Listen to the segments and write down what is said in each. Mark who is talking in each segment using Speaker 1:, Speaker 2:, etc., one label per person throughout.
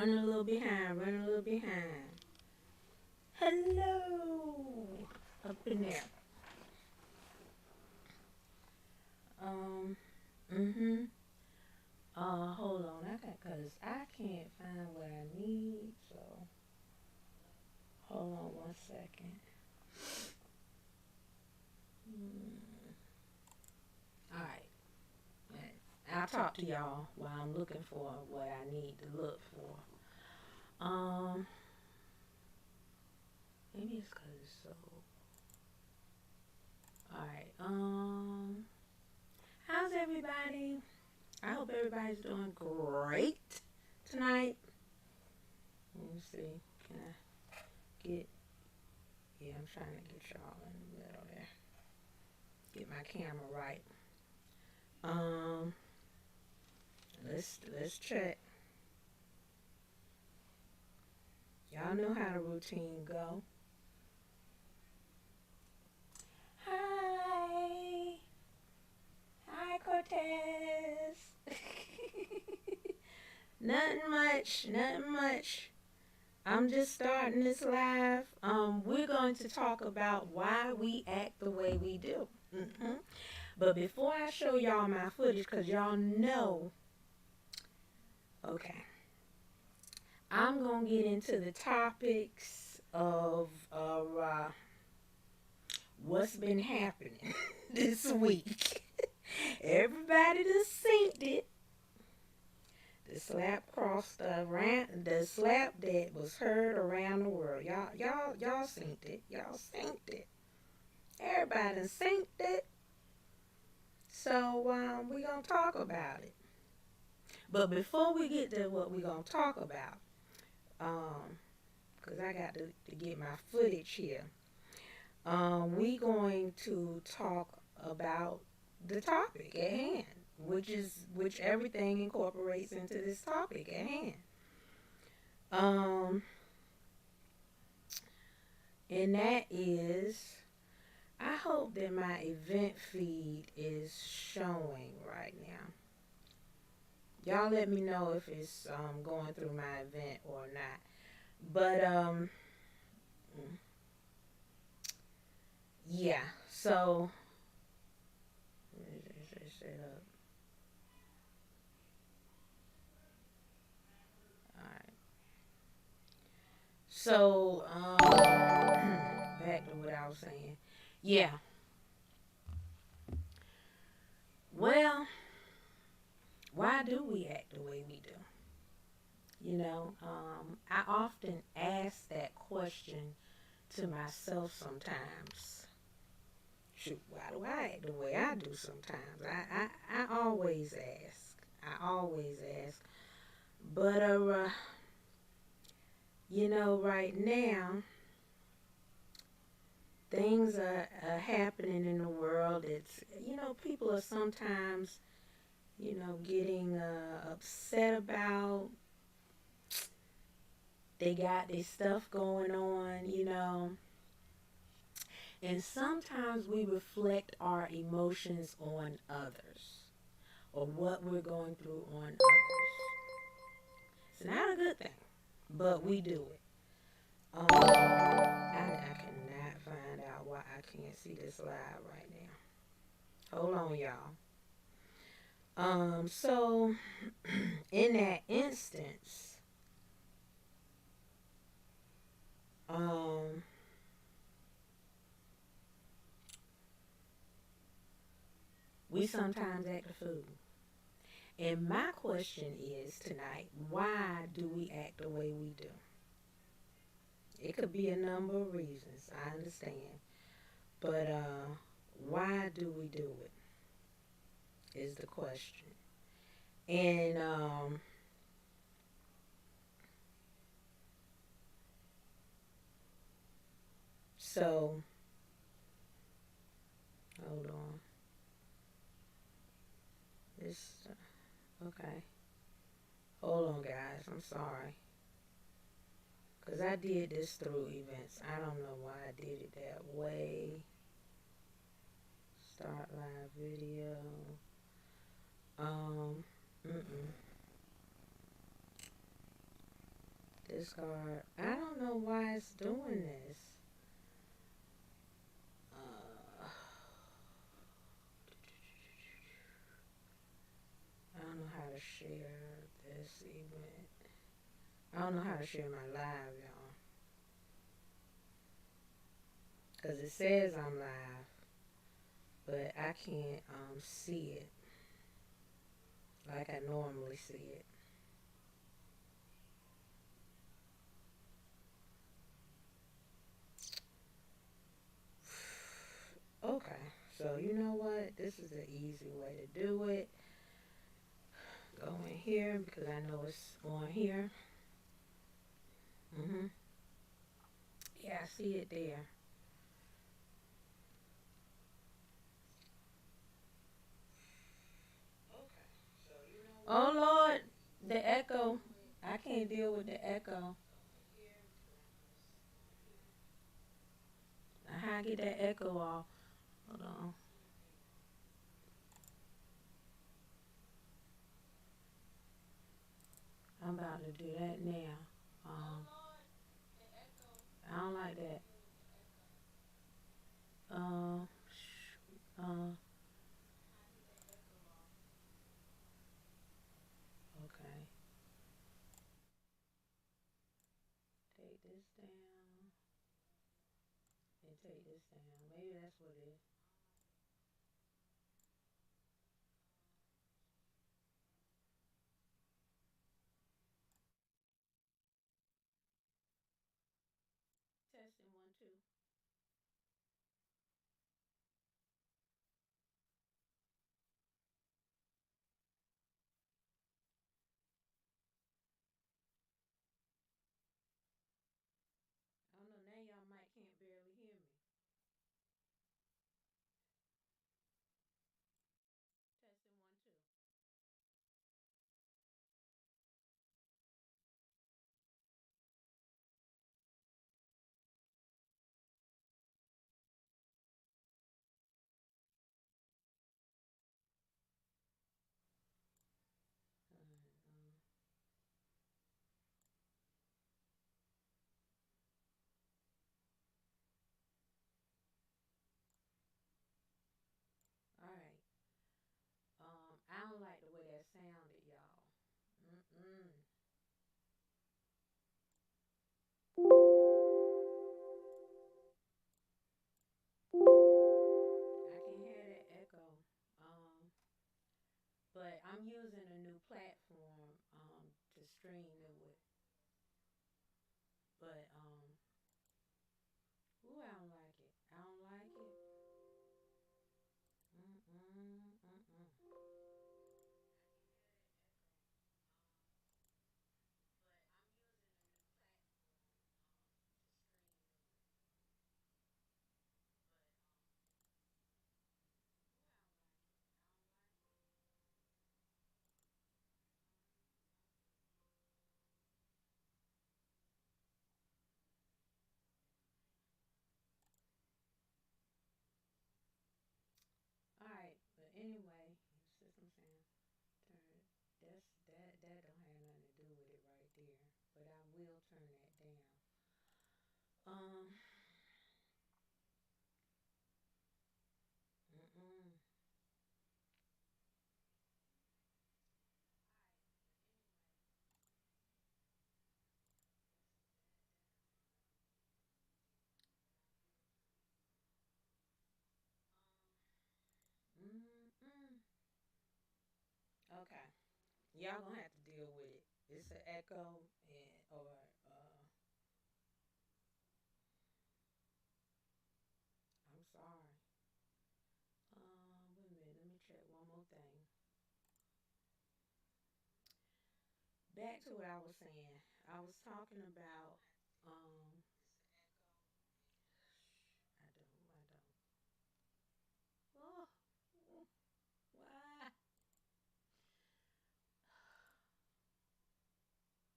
Speaker 1: Running a little behind, running a little behind. Hello, up in there. Um, mm-hmm. Hold on, cause I can't find what I need, so hold on 1 second. All right, I'll talk to y'all while I'm looking for what I need to look for. Um, maybe it's cause it's so. All right. How's everybody? I hope everybody's doing great tonight. Let me see. Can I get? Yeah, I'm trying to get y'all in the middle there. Get my camera right. Um, let's check. Y'all know how the routine go. Hi, hi Cortez. Nothing much, nothing much. I'm just starting this live. We're going to talk about why we act the way we do. hmm But before I show y'all my footage, because y'all know, okay, I'm going to get into the topics of what's been happening this week. Everybody done synced it. The slap crossed around the slap that was heard around the world. Y'all synced it. Y'all synced it. Everybody done synced it. So we gonna talk about it. But before we get to what we gonna talk about, cause I got to get my footage here. We going to talk about the topic at hand, which everything incorporates into this topic at hand. Um, and that is, I hope that my event feed is showing right now. Y'all let me know if it's going through my event or not. But yeah. So set up. All right. So back to what I was saying. Yeah. Well, why do we act the way we do? I often ask that question to myself sometimes. Shoot, why do I act the way I do sometimes? I always ask. I always ask. But, right now, things are happening in the world. People are sometimes, getting upset about. They got their stuff going on. And sometimes we reflect our emotions on others or what we're going through on others. It's not a good thing, but we do it. I cannot find out why I can't see this live right now. Hold on, y'all. So in that instance, um, we sometimes act a fool. And my question is tonight, why do we act the way we do? It could be a number of reasons, I understand. But why do we do it? Is the question. And so, hold on. This, okay. Hold on, guys. I'm sorry. Because I did this through events. I don't know why I did it that way. Start live video. Um, mm-mm. discard. I don't know why it's doing this. Uh, I don't know how to share this even. I don't know how to share my live, y'all. Because it says I'm live, but I can't see it like I normally see it. Okay, so you know what? This is the easy way to do it. Go in here because I know it's on here. Mhm. Yeah, I see it there. Oh Lord, the echo. I can't deal with the echo. How I get that echo off? Hold on. I'm about to do that now. Um, I don't like that. Uh, uh, okay. Take this down and take this down. Maybe that's what it is. Testing one, two. I don't know. Now y'all might can't barely hear me. Testing one, two. All right. I don't like the way that sounded, y'all. Mm-mm. I can hear that echo. Um, but I'm using a new platform to stream it with. But ooh, I don't like it. I don't like it. Mm-mm, mm-mm. All right, but anyway, system sound turn. That don't have nothing to do with it right there. But I will turn that down. Um. Mm-mm. Mm-mm. Okay. Y'all gonna have to deal with it. It's an echo and or I'm sorry. Wait a minute. Let me check one more thing. Back to what I was saying. I was talking about. Um, I don't. I don't. Oh, why?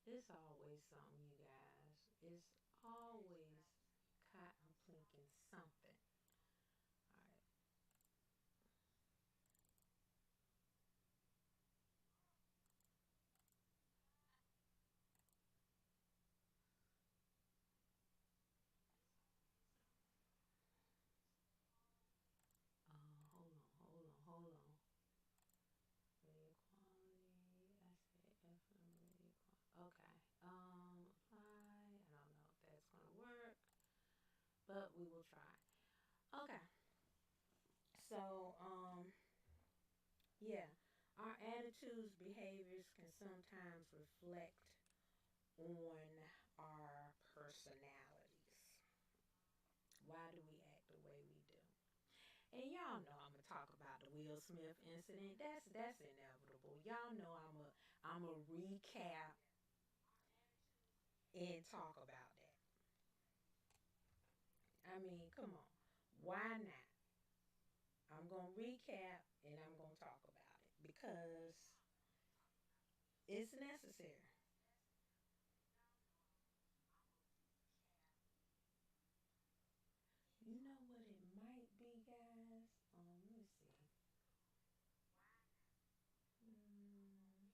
Speaker 1: It's always something, you guys. It's always cotton plinking something. All right. but we will try. Okay. So, yeah, our attitudes, behaviors can sometimes reflect on our personalities. Why do we act the way we do? And y'all know I'm gonna talk about the Will Smith incident. That's inevitable. Y'all know I'm a recap and talk about that. I mean, come on. Why not? I'm gonna recap and I'm gonna talk about it because it's necessary. You know what it might be, guys? Let me see. Mm,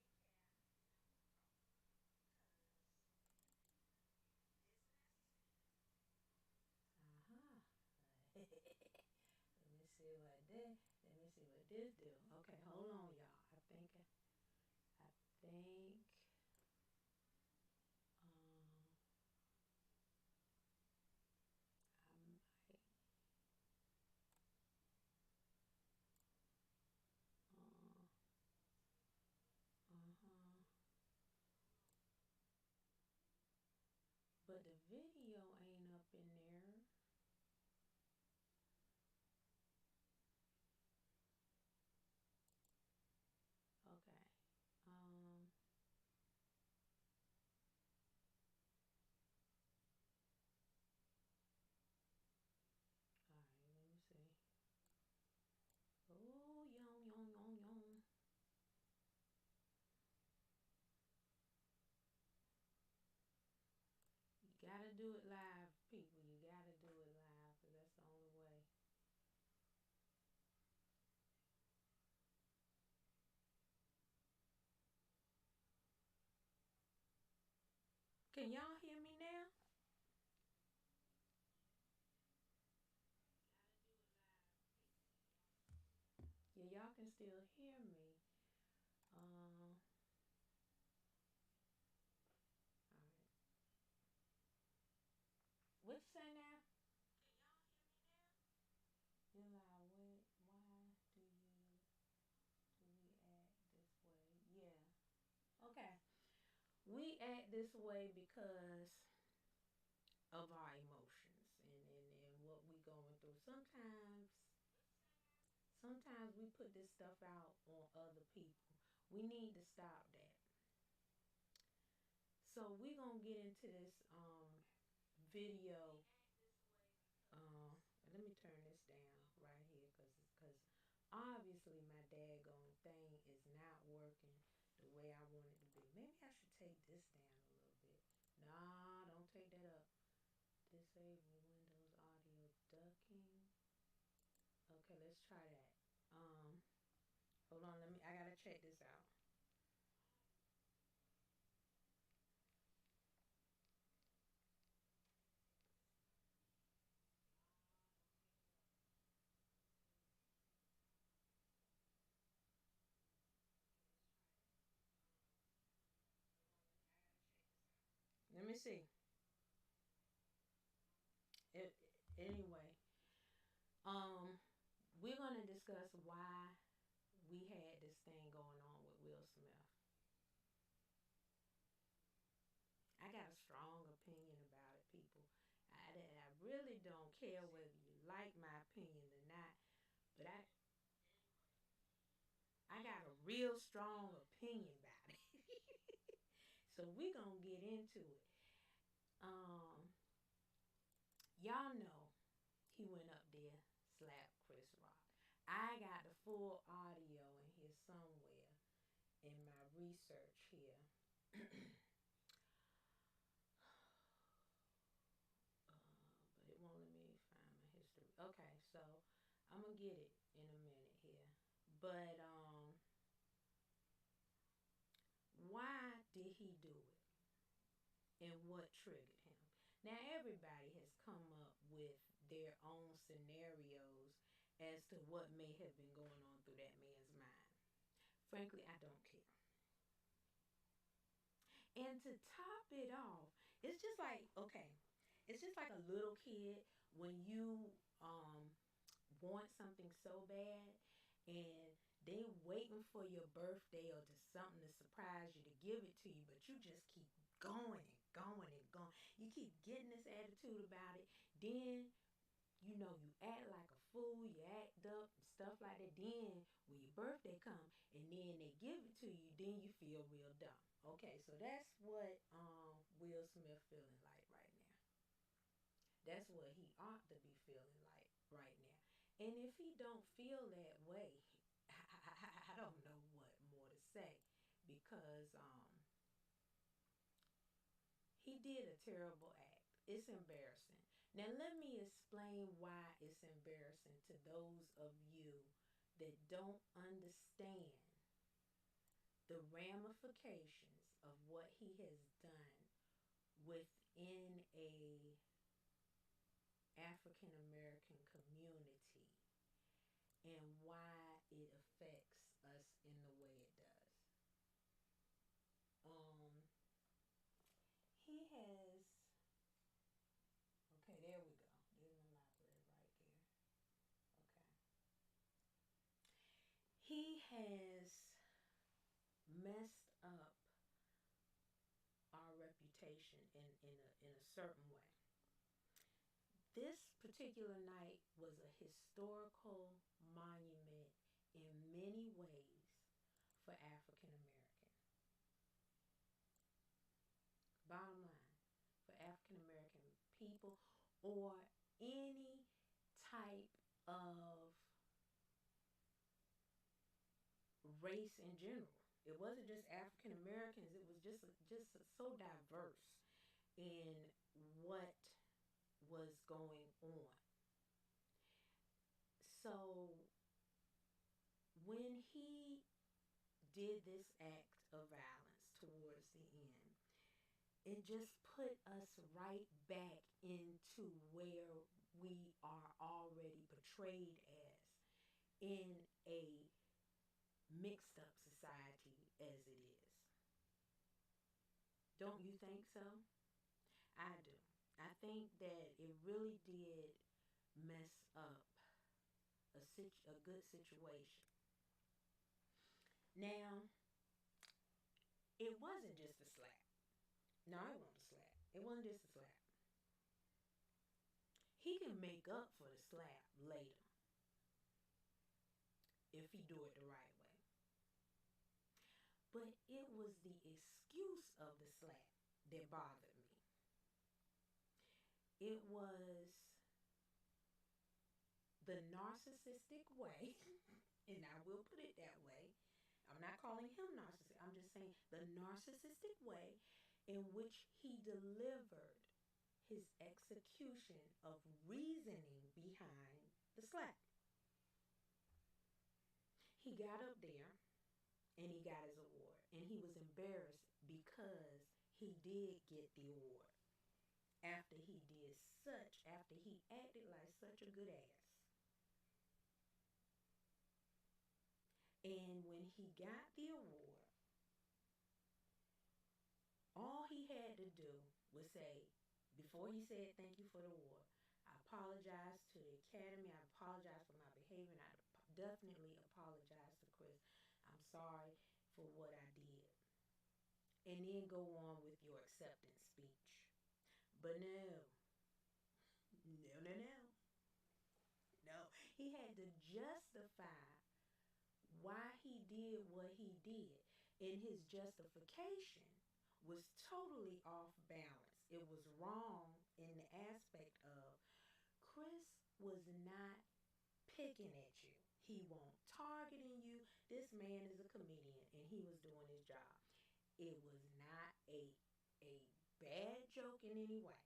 Speaker 1: uh-huh. Let me see what this. Let me see what this do. Okay, hold on, y'all. I think. Um, I might. Uh, uh-huh. But the video ain't up in there. Okay. Um. All right. Let me see. Oh, yum yum yum yum. You gotta do it live, people. You gotta do it live, 'cause that's the only way. Can y'all hear me now? Yeah, y'all can still hear me. All right. What you say now? Eli, what? Why do we act this way? Yeah. Okay. We act this way because of our emotions and what we going through. Sometimes we put this stuff out on other people. We need to stop that. So we gonna get into this video. Um, Let me turn this down right here, cause obviously my daggone thing is not working the way I want it to be. Maybe I should take this down a little bit. Nah, don't take that up. Disable Windows audio ducking. Okay, let's try that. Um, Hold on. I gotta check this out. Let me see. It, anyway, um, we're gonna discuss why we had this thing going on with Will Smith. I got a strong opinion about it, people. I really don't care whether you like my opinion or not, but I got a real strong opinion about it. So we gonna get into it. Um, y'all know he went up there, slapped Chris Rock. I got the full audio in here somewhere in my research here. But it won't let me find my history. Okay, so I'm gonna get it in a minute here. But why did he do it, and what triggered him? Now everybody has come up with their own scenarios as to what may have been going on through that man's mind. Frankly, I don't care. And to top it off, it's just like, okay, it's just like a little kid when you want something so bad and they waiting for your birthday or just something to surprise you to give it to you, but you just keep going and going and going. You keep getting this attitude about it. Then you act like a fool, you act up and stuff like that. Then when your birthday come and then they give it to you, then you feel real dumb. Okay, so that's what Will Smith feeling like right now. That's what he ought to be feeling like right now. And if he don't feel that way, I don't know what more to say because he did a terrible act. It's embarrassing. Now let me explain why it's embarrassing to those of you that don't understand the ramifications of what he has done within a African American community and why it affects us in the way it does. Um, he has. Okay, there we go. There's my library right there. Okay. He has messed up our reputation in a certain way. This particular night was a historical monument in many ways for African American. Bottom line, for African American people or any type of race in general. It wasn't just African Americans, it was just so diverse in what was going on. So when he did this act of violence towards the end, it just put us right back into where we are already portrayed as in a mixed up society as it is. Don't you think so? I do. I think that it really did mess up a good situation. Now, it wasn't just a slap. No, it wasn't a slap. It wasn't just a slap. He can make up for the slap later if he do it the right way. But it was the excuse of the slap that bothered me. It was the narcissistic way, and I will put it that way. I'm not calling him narcissistic. I'm just saying the narcissistic way in which he delivered his execution of reasoning behind the slap. He got up there and he got his award, and he was embarrassed because he did get the award after he acted like such a good ass. And when he got the award, all he had to do was say, before he said thank you for the award, I apologize to the Academy. I apologize for my behavior. And I definitely apologize to Chris. I'm sorry for what I did. And then go on with your acceptance speech. But no, no, no, no. No, he had to justify why he did what he did. And his justification was totally off balance. It was wrong in the aspect of Chris was not picking at you. He won't targeting you. This man is a comedian and he was doing his job. It was not a bad joke in any way.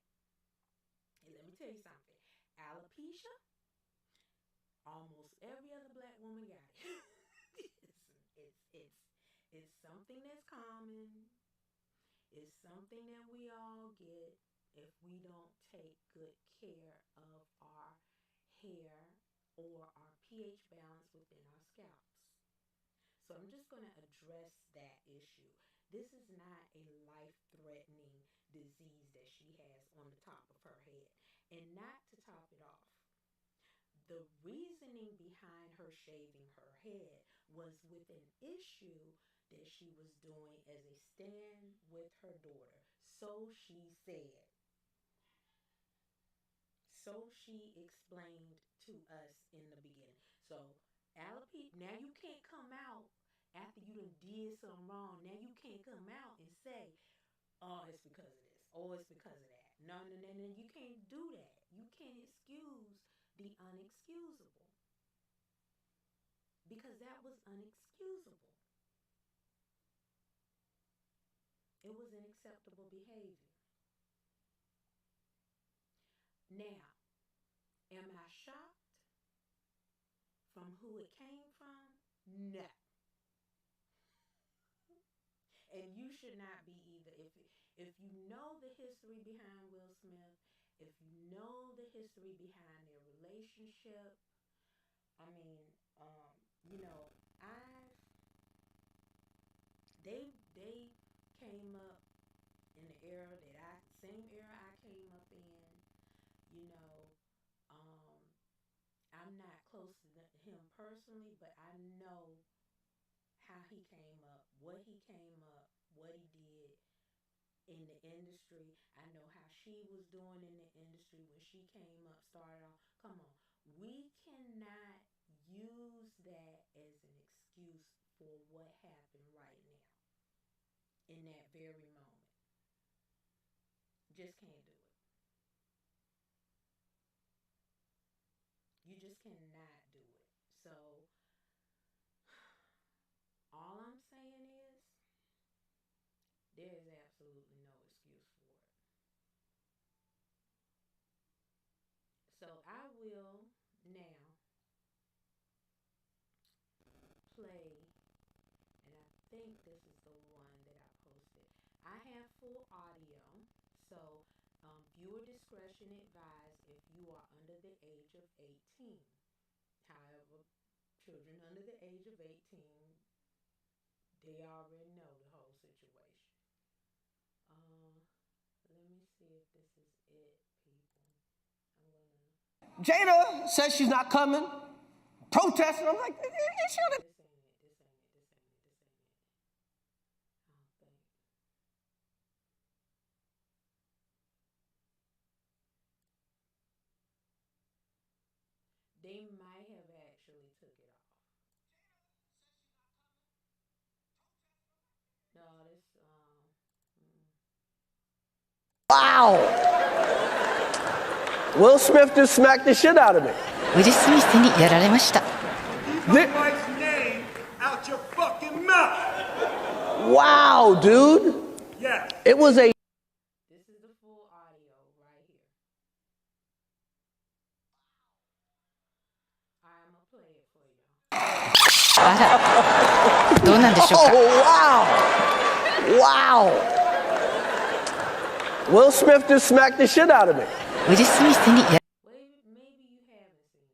Speaker 1: And let me tell you something. Alopecia, almost every other black woman got it. it's something that's common. It's something that we all get if we don't take good care of our hair or our pH balance within our scalps. So I'm just going to address that issue. This is not a life-threatening disease that she has on the top of her head. And not to top it the reasoning behind her shaving her head was with an issue that she was doing as a stand with her daughter. So she said. So she explained to us in the beginning. So, alopecia, now you can't come out after you done did something wrong. Now you can't come out and say, oh, it's because of this. Oh, it's because of that. No, no, no, no. You can't do that. You can't excuse the unexcusable. Because that was unexcusable. It was unacceptable behavior. Now, am I shocked from who it came from? No. And you should not be either. If you know the history behind Will Smith, if you know the history behind their relationship, I mean, you know, they came up in the era that same era I came up in. You know, I'm not close to him personally, but I know how he came up, what he came up, what he did in the industry. I know how she was doing in the industry when she came up, started off. Come on. We cannot use that as an excuse for what happened right now in that very moment. Just can't do it. You just cannot do it. So, all I'm saying is, there is absolutely no excuse for it. So, I will now play, and I think this is the one that I posted. I have full audio, so viewer discretion advised if you are under the age of 18. However, children under the age of 18, they already know the whole situation. Let me see if this is it, people.
Speaker 2: Jada says she's not coming, protesting. I'm like, is she on it?
Speaker 1: They might have actually took it off. No, this
Speaker 2: Wow. Will Smith just smacked the shit out of me.
Speaker 3: ウィル・スミスにやられました。
Speaker 2: Wow, dude.
Speaker 4: Yes.
Speaker 2: It was a.
Speaker 1: This is the full audio right here. I'm gonna play it for you.
Speaker 3: あら、どうなんでしょうか。
Speaker 2: Oh, wow. Wow. Will Smith just smacked the shit out of me.
Speaker 3: ウィル・スミスにや
Speaker 1: Maybe you haven't seen it.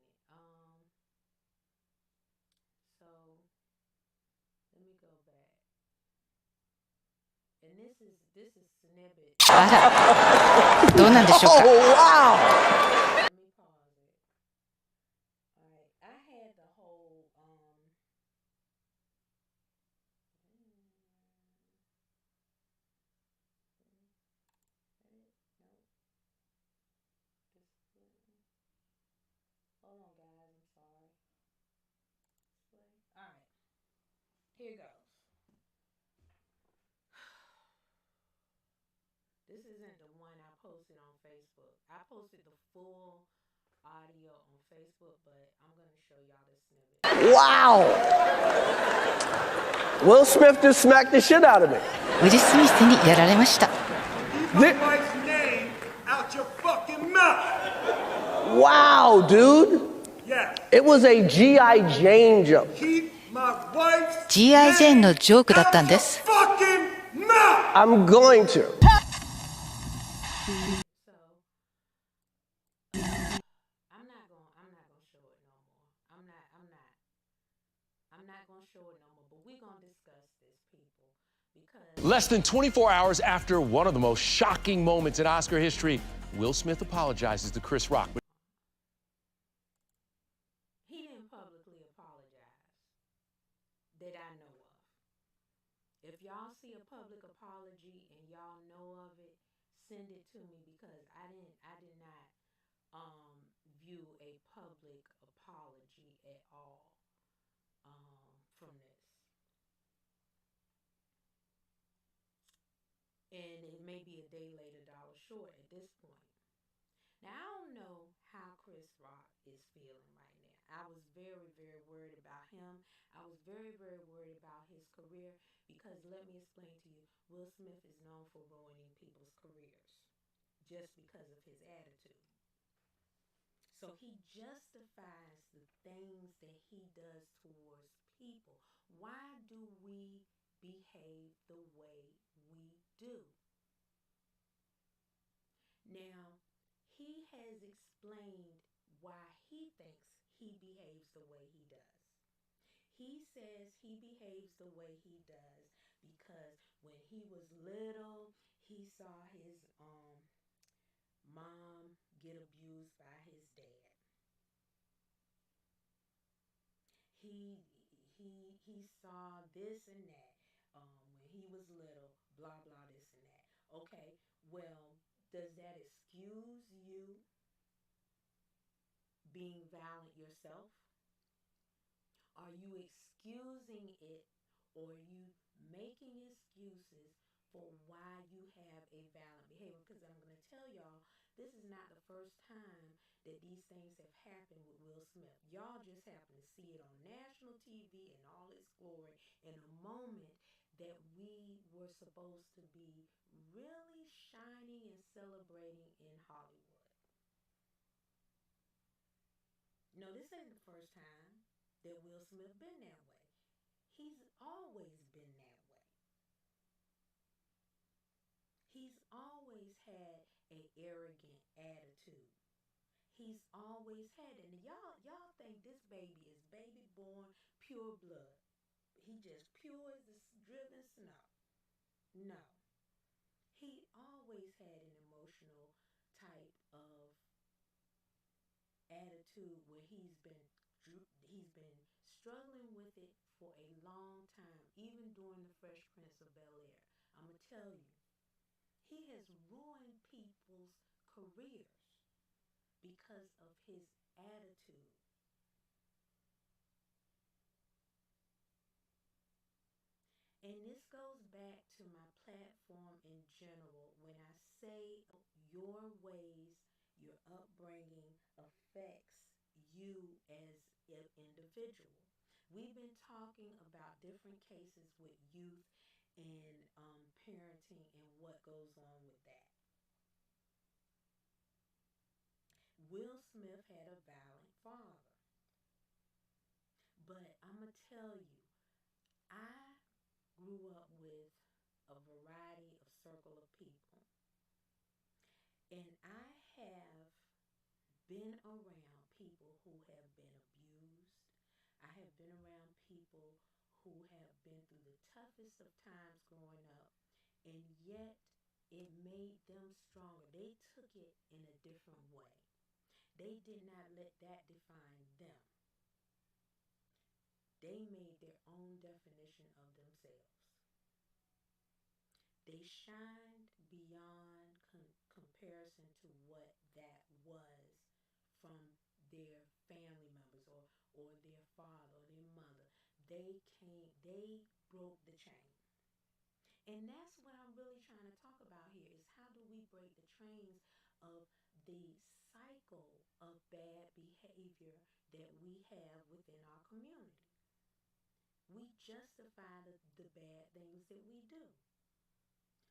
Speaker 1: So let me go back. And this is snippet.
Speaker 3: あら、どうなんでしょうか。
Speaker 2: Oh, wow.
Speaker 1: Let me pause it. Alright, I had the whole hold on guys, I'm sorry. Alright. Here goes. This isn't the one I posted on Facebook. I posted the full audio on Facebook, but I'm going to show y'all this snippet.
Speaker 2: Wow. Will Smith just smacked the shit out of me.
Speaker 3: ウィル・スミスにやられました。
Speaker 4: Keep my wife's name out your fucking mouth.
Speaker 2: Wow, dude.
Speaker 4: Yes.
Speaker 2: It was a G.I. Jane joke.
Speaker 4: Keep my wife's
Speaker 3: G.I. ジェーンのジョークだったんです。
Speaker 4: fucking mouth.
Speaker 2: I'm going to.
Speaker 1: So, I'm not gonna show it no more. I'm not gonna show it no more. But we're gonna discuss this, people, because
Speaker 5: Less than 24 hours after one of the most shocking moments in Oscar history, Will Smith apologizes to Chris Rock.
Speaker 1: send it to me because I did not view a public apology at all from this. And it may be a day late, a dollar short at this point. Now, I don't know how Chris Rock is feeling right now. I was very, very worried about him. I was very, very worried about his career because let me explain to you, Will Smith is known for ruining people's careers just because of his attitude. So he justifies the things that he does towards people. Why do we behave the way we do? Now, he has explained why he thinks he behaves the way he does. He says he behaves the way he does because when he was little, he saw his mom get abused by his dad. He saw this and that when he was little, blah blah this and that. Okay, well, does that excuse you being violent yourself? Are you excusing it, or are you making excuses for why you have a violent behavior? Because I'm going to tell y'all, this is not the first time that these things have happened with Will Smith. Y'all just happen to see it on national TV in all its glory in a moment that we were supposed to be really shining and celebrating in Hollywood. No, this ain't the first time that Will Smith been that way. He's always been that way. He's always had an arrogant attitude. He's always had it. And y'all think this baby is baby born pure blood. He just pure as the driven snow. No. He always had an emotional type of attitude where he's been struggling with it for a long time, even during the Fresh Prince of Bel-Air. I'm gonna tell you, he has ruined people's careers because of his attitude. And this goes back to my platform in general when I say your ways, your upbringing affects you as an individual. We've been talking about different cases with youth and parenting and what goes on with that. Will Smith had a violent father. But I'm going to tell you, I grew up with a variety of circle of people. And I have been around people who have been abused. I have been around people who have been through the toughest of times growing up, and yet it made them stronger. They took it in a different way. They did not let that define them. They made their own definition of themselves. They shined beyond comparison to what that was from their family members or their father or their mother. They broke the chain. And that's what I'm really trying to talk about here is how do we break the chains of the cycle of bad behavior that we have within our community. We justify the bad things that we do.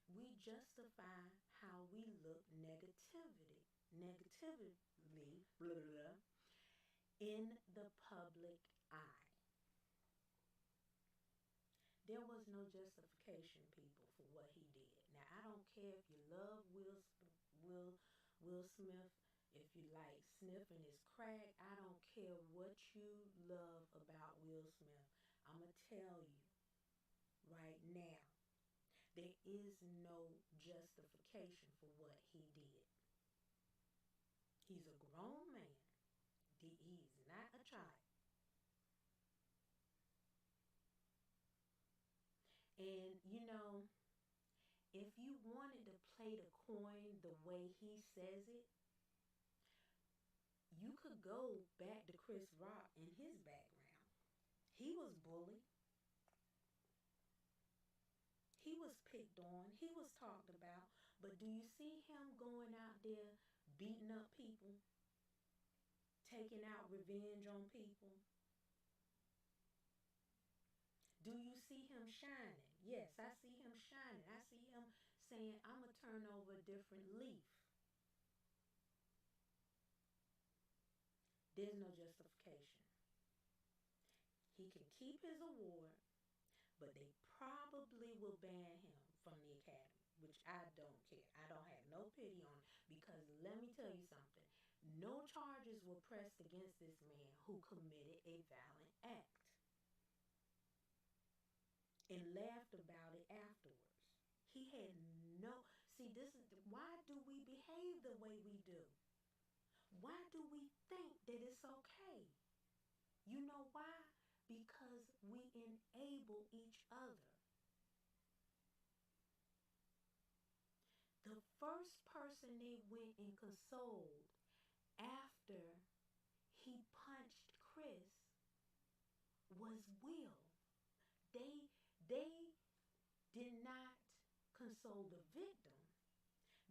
Speaker 1: We justify how we look negatively, blah, blah, blah, in the public eye. There was no justification, people, for what he did. Now, I don't care if you love Will Smith, if you like sniffing his crack. I don't care what you love about Will Smith. I'm going to tell you right now, there is no justification for what he did. He's a grown man. He's not a child. And, you know, if you wanted to play the coin the way he says it, you could go back to Chris Rock and his background. He was bullied. He was picked on. He was talked about. But do you see him going out there beating up people? Taking out revenge on people? Do you see him shining? Yes, I see him shining. I see him saying, I'm going to turn over a different leaf. There's no justification. He can keep his award, but they probably will ban him from the academy, which I don't care. I don't have no pity on it, because let me tell you something. No charges were pressed against this man who committed a violent act and laughed about it afterwards. He had no... See, this is... Why do we behave the way we do? Why do we think that it's okay? You know why? Because we enable each other. The first person they went and consoled after he punched Chris was Will. They did not console the victim.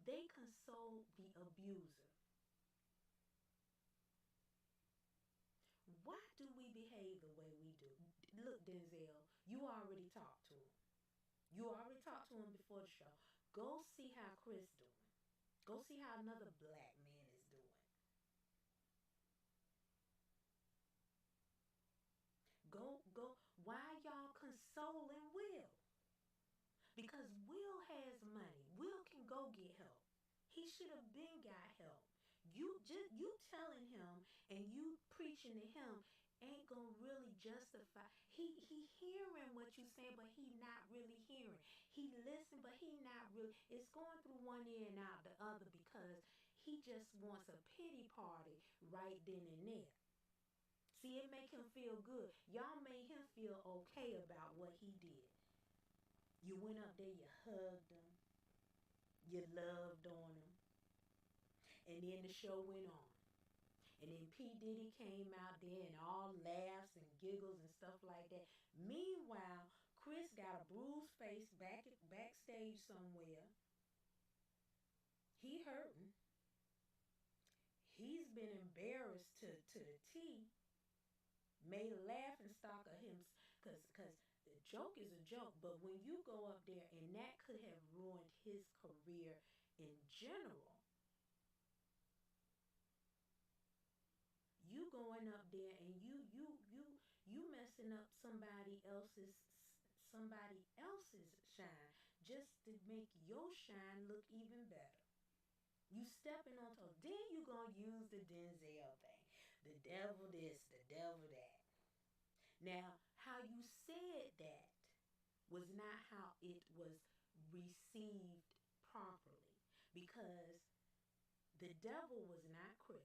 Speaker 1: They consoled the abuser. Why do we behave the way we do? Look, Denzel, you already talked to him. You already talked to him before the show. Go see how Chris doing. Go see how another black man is doing. Go. Why y'all consoling Will? Because Will has money. Will can go get help. He should have been got help. You telling him and you preaching to him ain't gonna really justify. He hearing what you saying, but he not really hearing. He listen, but he not really. It's going through one ear and out the other, because he just wants a pity party right then and there. See, it make him feel good. Y'all made him feel okay about what he did. You went up there, you hugged him, you loved on him, and then the show went on. And then P. Diddy came out there and all laughs and giggles and stuff like that. Meanwhile, Chris got a bruised face backstage somewhere. He hurting. He's been embarrassed to the T. Made a laughing stock of him, because the joke is a joke, but when you go up there, and that could have ruined his career in general. You going up there and you messing up somebody else's shine just to make your shine look even better. You stepping on toes. Then you gonna use the Denzel thing. The devil this, the devil that. Now, how you said that was not how it was received properly, because the devil was not Chris.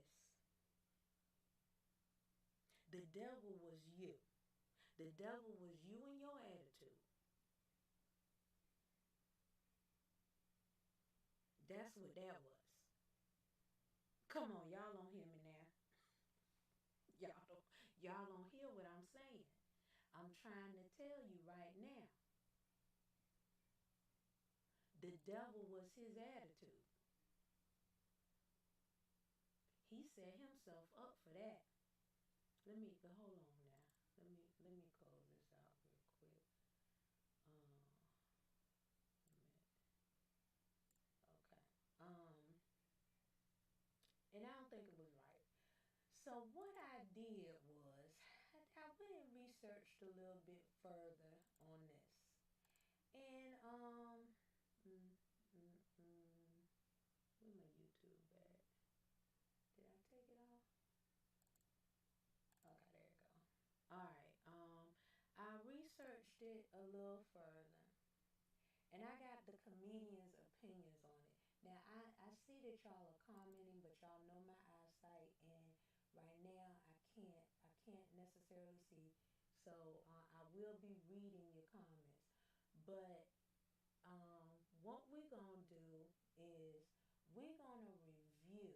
Speaker 1: The devil was you. The devil was you and your attitude. That's what that was. Come on, y'all don't hear me now. Y'all don't hear what I'm saying. I'm trying to tell you right now. The devil was his attitude. He set himself up for that. Hold on now. Let me close this out real quick. A minute. Okay. And I don't think it was right. So what I did was I went and researched a little bit further on this. And where's my YouTube at? Did I take it off? Okay, there you go. Alright, I researched it a little further, and I got the comedians' opinions on it. Now, I see that y'all are commenting, but y'all know my eyesight, and right now I can't necessarily see. So I will be reading your comments. But what we're going to do is we're going to review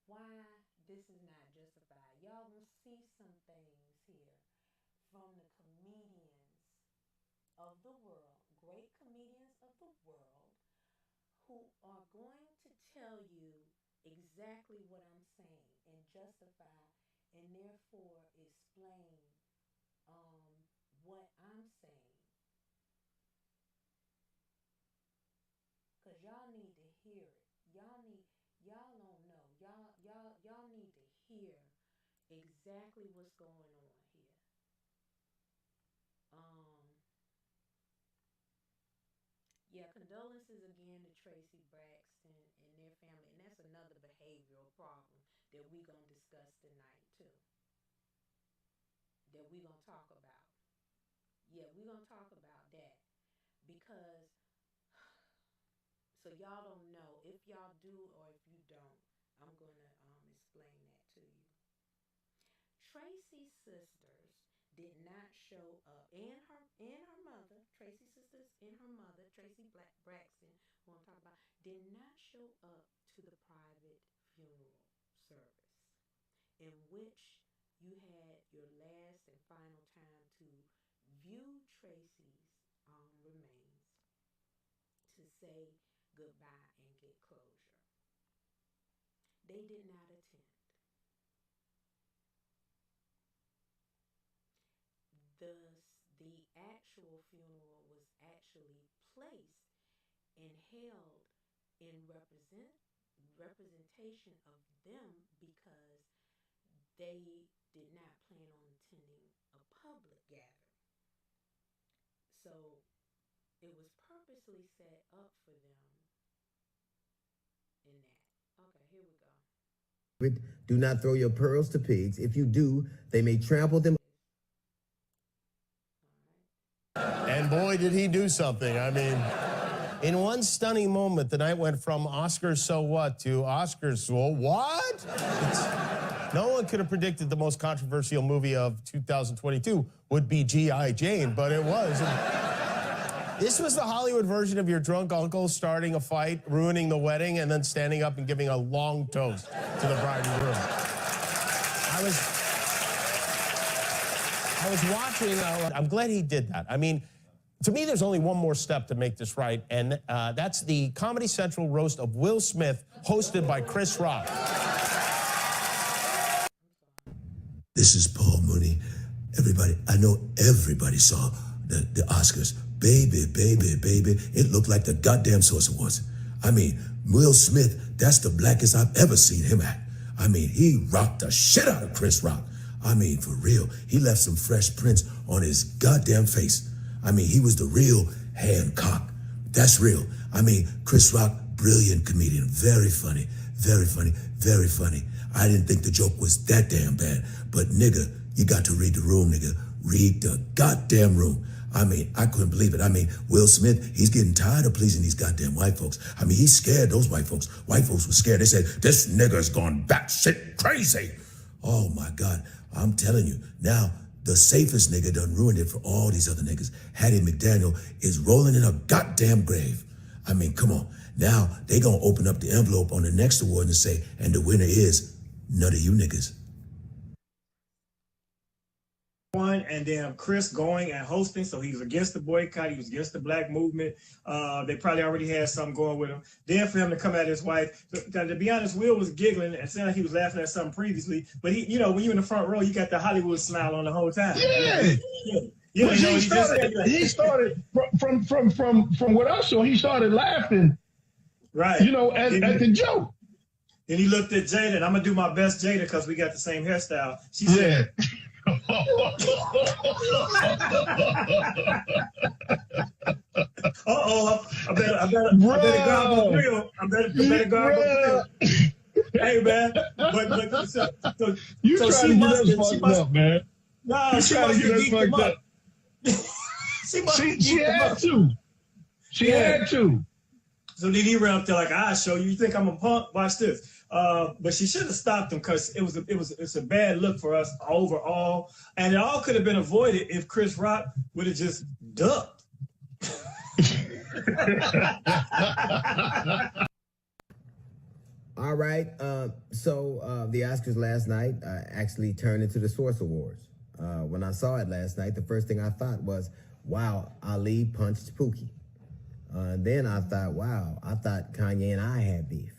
Speaker 1: why this is not justified. Y'all will see some things here from the comedians of the world, great comedians of the world, who are going to tell you exactly what I'm saying and justify and therefore explain what I'm saying. Cause y'all need to hear it. Y'all don't know. Y'all need to hear exactly what's going on here. Yeah, condolences again to Tracy Braxton and their family, and that's another behavioral problem that we're gonna discuss tonight too. That we're gonna talk about. Yeah, we're gonna talk about that because so y'all don't know if y'all do or if you don't. I'm gonna explain that to you. Tracy's sisters did not show up, and her mother, Tracy's sisters and her mother, Tracy Braxton, who I'm talking about, did not show up to the private funeral service, in which you had your last and final time to view Tracy's remains, to say goodbye and get closure. They did not attend. The actual funeral was actually placed and held in representation of them because they did not plan on attending a public gathering. So it was purposely set up for them in that. Okay, here we go.
Speaker 6: Do not throw your pearls to pigs. If you do, they may trample them.
Speaker 7: And boy, did he do something. I mean, in one stunning moment, the night went from Oscars so what to Oscars so what? No one could have predicted the most controversial movie of 2022 would be G.I. Jane, but it was. This was the Hollywood version of your drunk uncle starting a fight, ruining the wedding, and then standing up and giving a long toast to the bride and groom. I was watching, I'm glad he did that. I mean, to me, there's only one more step to make this right, and that's the Comedy Central roast of Will Smith, hosted by Chris Rock.
Speaker 8: This is Paul Mooney. Everybody, I know everybody saw the Oscars. Baby, baby, baby, it looked like the goddamn Source Awards. I mean, Will Smith, that's the blackest I've ever seen him act. I mean, he rocked the shit out of Chris Rock. I mean, for real, he left some fresh prints on his goddamn face. I mean, he was the real Hancock. That's real. I mean, Chris Rock, brilliant comedian, very funny, very funny, very funny. I didn't think the joke was that damn bad, but nigga, you got to read the room, nigga. Read the goddamn room. I mean, I couldn't believe it. I mean, Will Smith, he's getting tired of pleasing these goddamn white folks. I mean, he's scared, those white folks. White folks were scared. They said, this nigga's gone batshit crazy. Oh my God, I'm telling you. Now, the safest nigga done ruined it for all these other niggas. Hattie McDaniel is rolling in a goddamn grave. I mean, come on. Now, they gonna open up the envelope on the next award and say, and the winner is none of you niggas.
Speaker 4: And then Chris going and hosting, so he was against the boycott, he was against the black movement. They probably already had something going with him. Then for him to come at his wife, to be honest, Will was giggling and sounded like he was laughing at something previously. But he, you know, when you're in the front row, you got the Hollywood smile on the whole time.
Speaker 9: Yeah. He started from what I saw, he started laughing.
Speaker 4: Right.
Speaker 9: You know, at the joke.
Speaker 4: And he looked at Jada, and I'm gonna do my best, Jada, because we got the same hairstyle. She said, I better gargle real. I better gargle real. Hey man, but so
Speaker 9: you
Speaker 4: so
Speaker 9: trying to get us fucked up, man.
Speaker 4: No, she must have geeked him up.
Speaker 9: She had to. She had to.
Speaker 4: So then he ran up there like, I'll show you. You think I'm a punk? Watch this. But she should have stopped him because it's a bad look for us overall, and it all could have been avoided if Chris Rock would have just ducked.
Speaker 6: All right. So the Oscars last night actually turned into the Source Awards. When I saw it last night, the first thing I thought was, wow, Ali punched Pookie. Then I thought, wow, I thought Kanye and I had beef.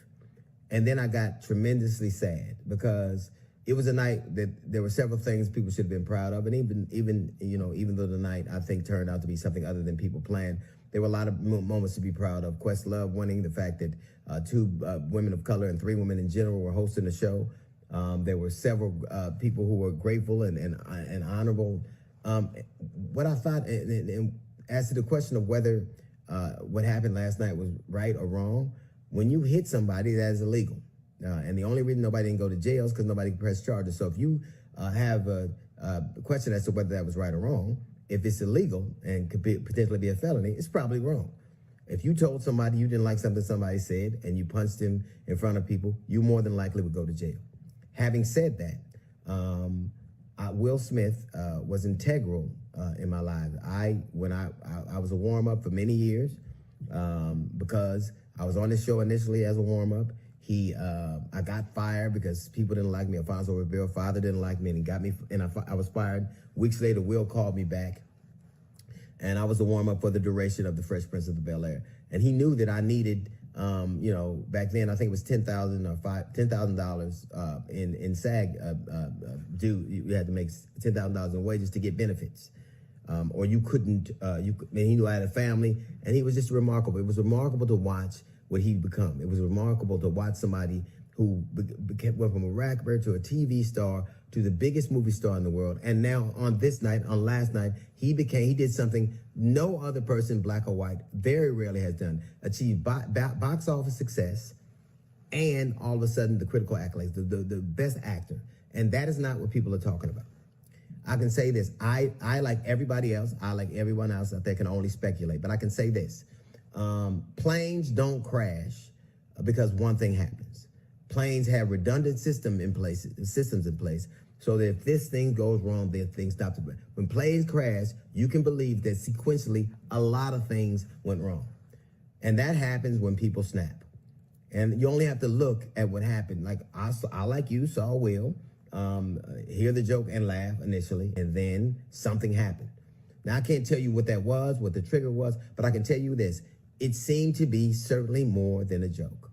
Speaker 6: And then I got tremendously sad because it was a night that there were several things people should have been proud of. And even though the night I think turned out to be something other than people planned, there were a lot of moments to be proud of. Questlove winning, the fact that two women of color and three women in general were hosting the show. There were several people who were grateful and honorable. What I thought, and as to the question of whether what happened last night was right or wrong, when you hit somebody, that is illegal. And the only reason nobody didn't go to jail is because nobody pressed charges. So if you have a question as to whether that was right or wrong, if it's illegal and could potentially be a felony, it's probably wrong. If you told somebody you didn't like something somebody said and you punched him in front of people, you more than likely would go to jail. Having said that, Will Smith was integral in my life. I was a warm-up for many years because I was on this show initially as a warm-up. I got fired because people didn't like me. Alfonso Rivera's father didn't like me, and he got me, and I was fired. Weeks later, Will called me back, and I was a warm-up for the duration of the Fresh Prince of Bel-Air. And he knew that I needed, back then I think it was $10,000 in SAG due. You had to make $10,000 in wages to get benefits. Or you couldn't. He knew I had a family, and he was just remarkable. It was remarkable to watch what he'd become. It was remarkable to watch somebody who went from a rapper to a TV star to the biggest movie star in the world. And now on last night, he did something no other person, black or white, very rarely has done. Achieved box office success, and all of a sudden the critical accolades, the best actor. And that is not what people are talking about. I can say this, I like everybody else, I like everyone else out there can only speculate, but I can say this, planes don't crash because one thing happens. Planes have redundant systems in place, so that if this thing goes wrong, then things stop to break. When planes crash, you can believe that sequentially a lot of things went wrong. And that happens when people snap. And you only have to look at what happened. Like I like you, saw Will, hear the joke and laugh initially, and then something happened. Now, I can't tell you what that was, what the trigger was, but I can tell you this. It seemed to be certainly more than a joke,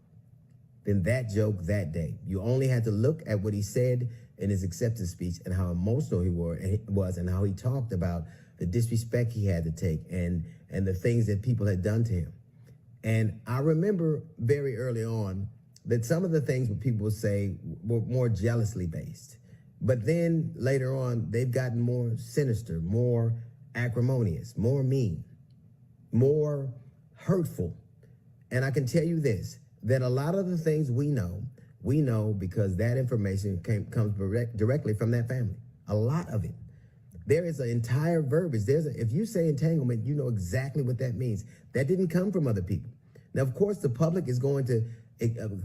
Speaker 6: than that joke that day. You only had to look at what he said in his acceptance speech and how emotional he was and how he talked about the disrespect he had to take and the things that people had done to him. And I remember very early on that some of the things that people would say were more jealously based. But then later on, they've gotten more sinister, more acrimonious, more mean, more hurtful. And I can tell you this, that a lot of the things we know because that information comes directly from that family. A lot of it. There is an entire verbiage. If you say entanglement, you know exactly what that means. That didn't come from other people. Now, of course, the public is going to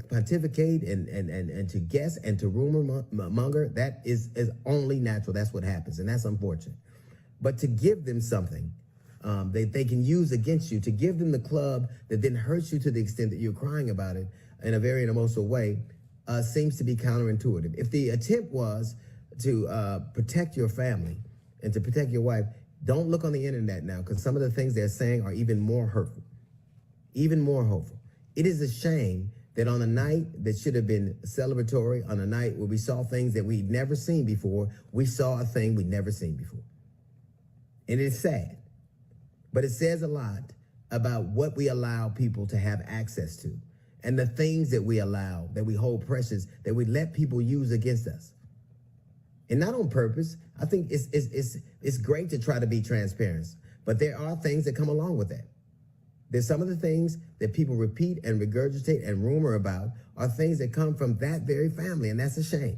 Speaker 6: pontificate and to guess and to rumor monger. That is only natural. That's what happens, and that's unfortunate. But to give them something that they can use against you, to give them the club that then hurts you to the extent that you're crying about it in a very emotional way, seems to be counterintuitive. If the attempt was to protect your family and to protect your wife, don't look on the internet now, because some of the things they're saying are even more hurtful, even more hopeful. It is a shame that on a night that should have been celebratory, on a night where we saw things that we'd never seen before, we saw a thing we'd never seen before. And it's sad, but it says a lot about what we allow people to have access to and the things that we allow, that we hold precious, that we let people use against us. And not on purpose. I think it's great to try to be transparent, but there are things that come along with that. There's some of the things that people repeat and regurgitate and rumor about are things that come from that very family, and that's a shame.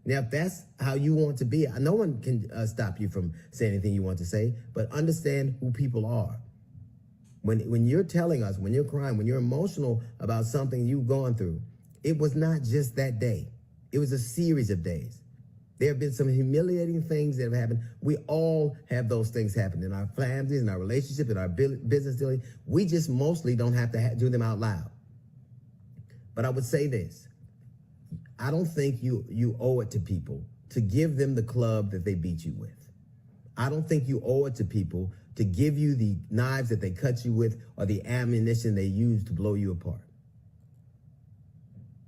Speaker 6: Now, if that's how you want to be, no one can stop you from saying anything you want to say, but understand who people are. When you're telling us, when you're crying, when you're emotional about something you've gone through, It was not just that day. It was a series of days. There have been some humiliating things that have happened. We all have those things happen in our families, in our relationships, in our business dealing. We just mostly don't have to do them out loud. But I would say this. I don't think you owe it to people to give them the club that they beat you with. I don't think you owe it to people to give you the knives that they cut you with or the ammunition they use to blow you apart.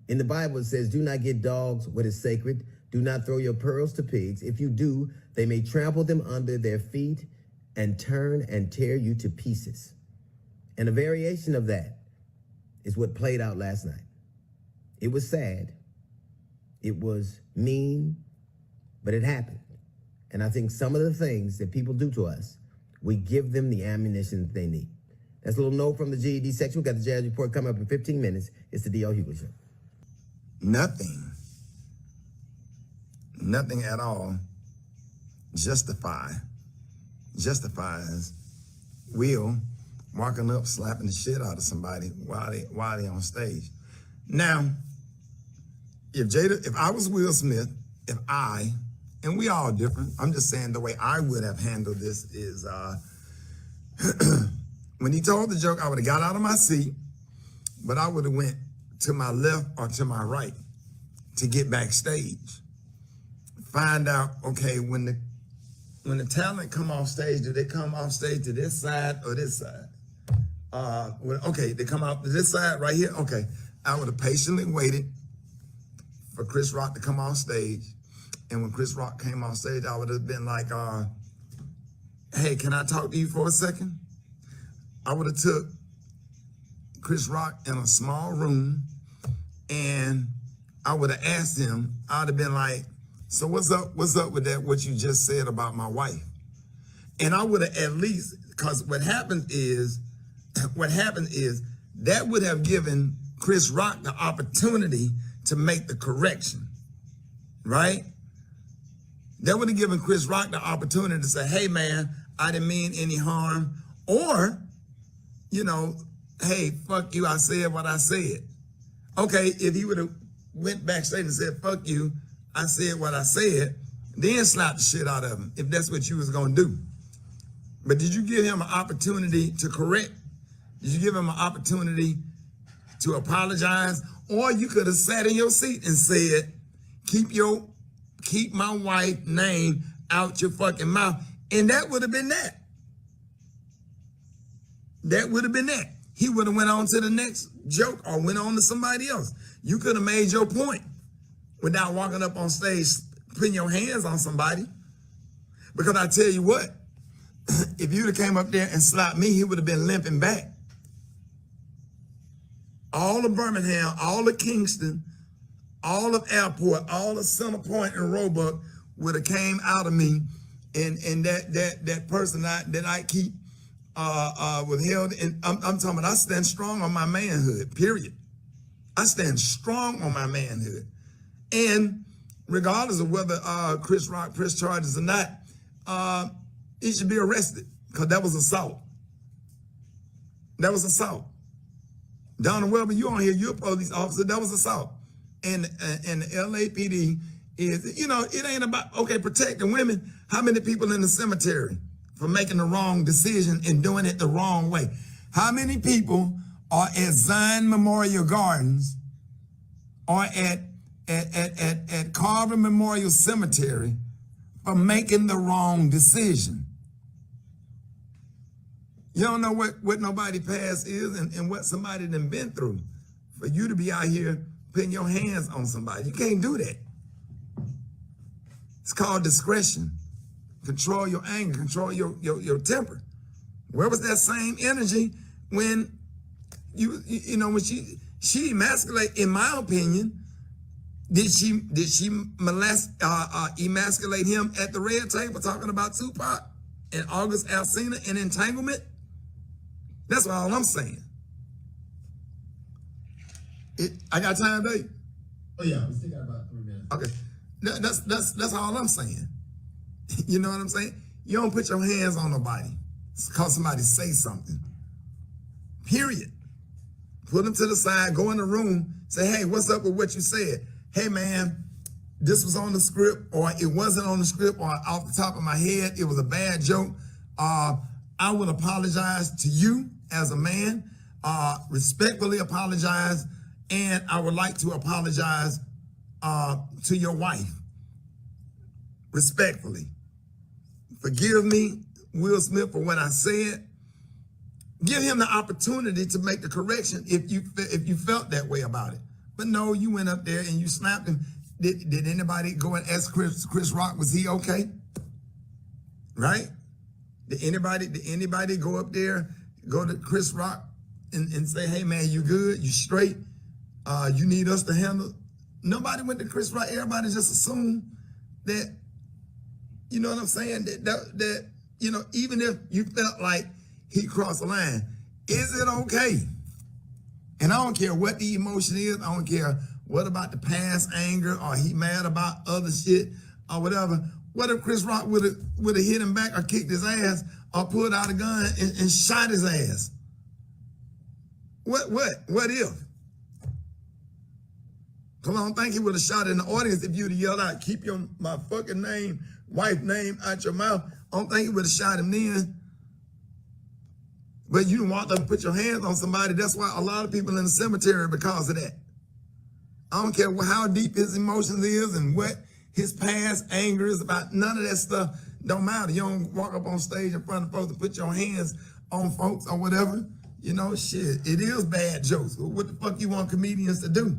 Speaker 6: In the Bible, it says, do not give dogs what is sacred. Do not throw your pearls to pigs. If you do, they may trample them under their feet and turn and tear you to pieces. And a variation of that is what played out last night. It was sad. It was mean, but it happened. And I think some of the things that people do to us, we give them the ammunition that they need. That's a little note from the GED section. We've got the Jazz Report coming up in 15 minutes. It's the D.L. Hughley Show.
Speaker 10: Nothing at all justifies Will walking up, slapping the shit out of somebody while they on stage. Now, if I was Will Smith, and we all different, I'm just saying the way I would have handled this is, when he told the joke, I would have got out of my seat, but I would have went to my left or to my right to get backstage. Find out, okay, when the talent come off stage, do they come off stage to this side or this side? Okay, they come out to this side right here. Okay, I would have patiently waited for Chris Rock to come off stage. And when Chris Rock came on stage, I would have been like, hey, can I talk to you for a second? I would have took Chris Rock in a small room and I would have asked him, I would have been like, so what's up with that, what you just said about my wife? And I would have at least, because what happened is that would have given Chris Rock the opportunity to make the correction, right? That would have given Chris Rock the opportunity to say, hey man, I didn't mean any harm. Or, hey, fuck you, I said what I said. Okay, if he would have went backstage and said, fuck you, I said what I said, then slap the shit out of him, if that's what you was gonna do. But did you give him an opportunity to correct? Did you give him an opportunity to apologize? Or you could have sat in your seat and said, keep my wife's name out your fucking mouth. And that would have been that. That would have been that. He would have went on to the next joke or went on to somebody else. You could have made your point without walking up on stage, putting your hands on somebody. Because I tell you what, if you'd have came up there and slapped me, he would have been limping back. All of Birmingham, all of Kingston, all of Airport, all of Center Point and Roebuck would have came out of me, and that person that I keep withheld. And I'm talking about I stand strong on my manhood, period. I stand strong on my manhood. And regardless of whether Chris Rock pressed charges or not, he should be arrested because that was assault. That was assault. Donna Welber, you on here, you're a police officer, that was assault. And the LAPD is, it ain't about, okay, protecting women. How many people in the cemetery for making the wrong decision and doing it the wrong way? How many people are at Zion Memorial Gardens or at Carver Memorial Cemetery for making the wrong decision? You don't know what nobody past is and what somebody done been through for you to be out here putting your hands on somebody. You can't do that. It's called discretion. Control your anger, control your temper. Where was that same energy when when she emasculate, in my opinion, did she emasculate him at the red table talking about Tupac and August Alsina and entanglement? That's all I'm saying. I got time, babe?
Speaker 11: Oh yeah, we still got about 3 minutes.
Speaker 10: Okay, that's all I'm saying. You know what I'm saying? You don't put your hands on nobody because somebody say something. Period. Put him to the side, go in the room, say, hey, what's up with what you said? Hey, man, this was on the script, or it wasn't on the script, or off the top of my head, it was a bad joke. I would apologize to you as a man, respectfully apologize, and I would like to apologize to your wife, respectfully. Forgive me, Will Smith, for what I said. Give him the opportunity to make the correction if you felt that way about it. But no, you went up there and you snapped him. Did anybody go and ask Chris Rock, was he okay? Right? Did anybody go up there, go to Chris Rock and say, hey man, you good? You straight? You need us to handle? Nobody went to Chris Rock. Everybody just assumed that, you know what I'm saying? That you know, even if you felt like he crossed the line, is it okay? And I don't care what the emotion is. I don't care what about the past anger, or he mad about other shit or whatever. What if Chris Rock would have hit him back or kicked his ass or pulled out a gun and shot his ass? What if? Come on, I don't think he would have shot in the audience if you'd have yelled out, keep my fucking name, wife name out your mouth. I don't think he would have shot him then. But you want to put your hands on somebody. That's why a lot of people in the cemetery because of that. I don't care how deep his emotions is and what his past anger is about. None of that stuff don't matter. You don't walk up on stage in front of folks and put your hands on folks or whatever. You know, shit, it is bad jokes. What the fuck you want comedians to do?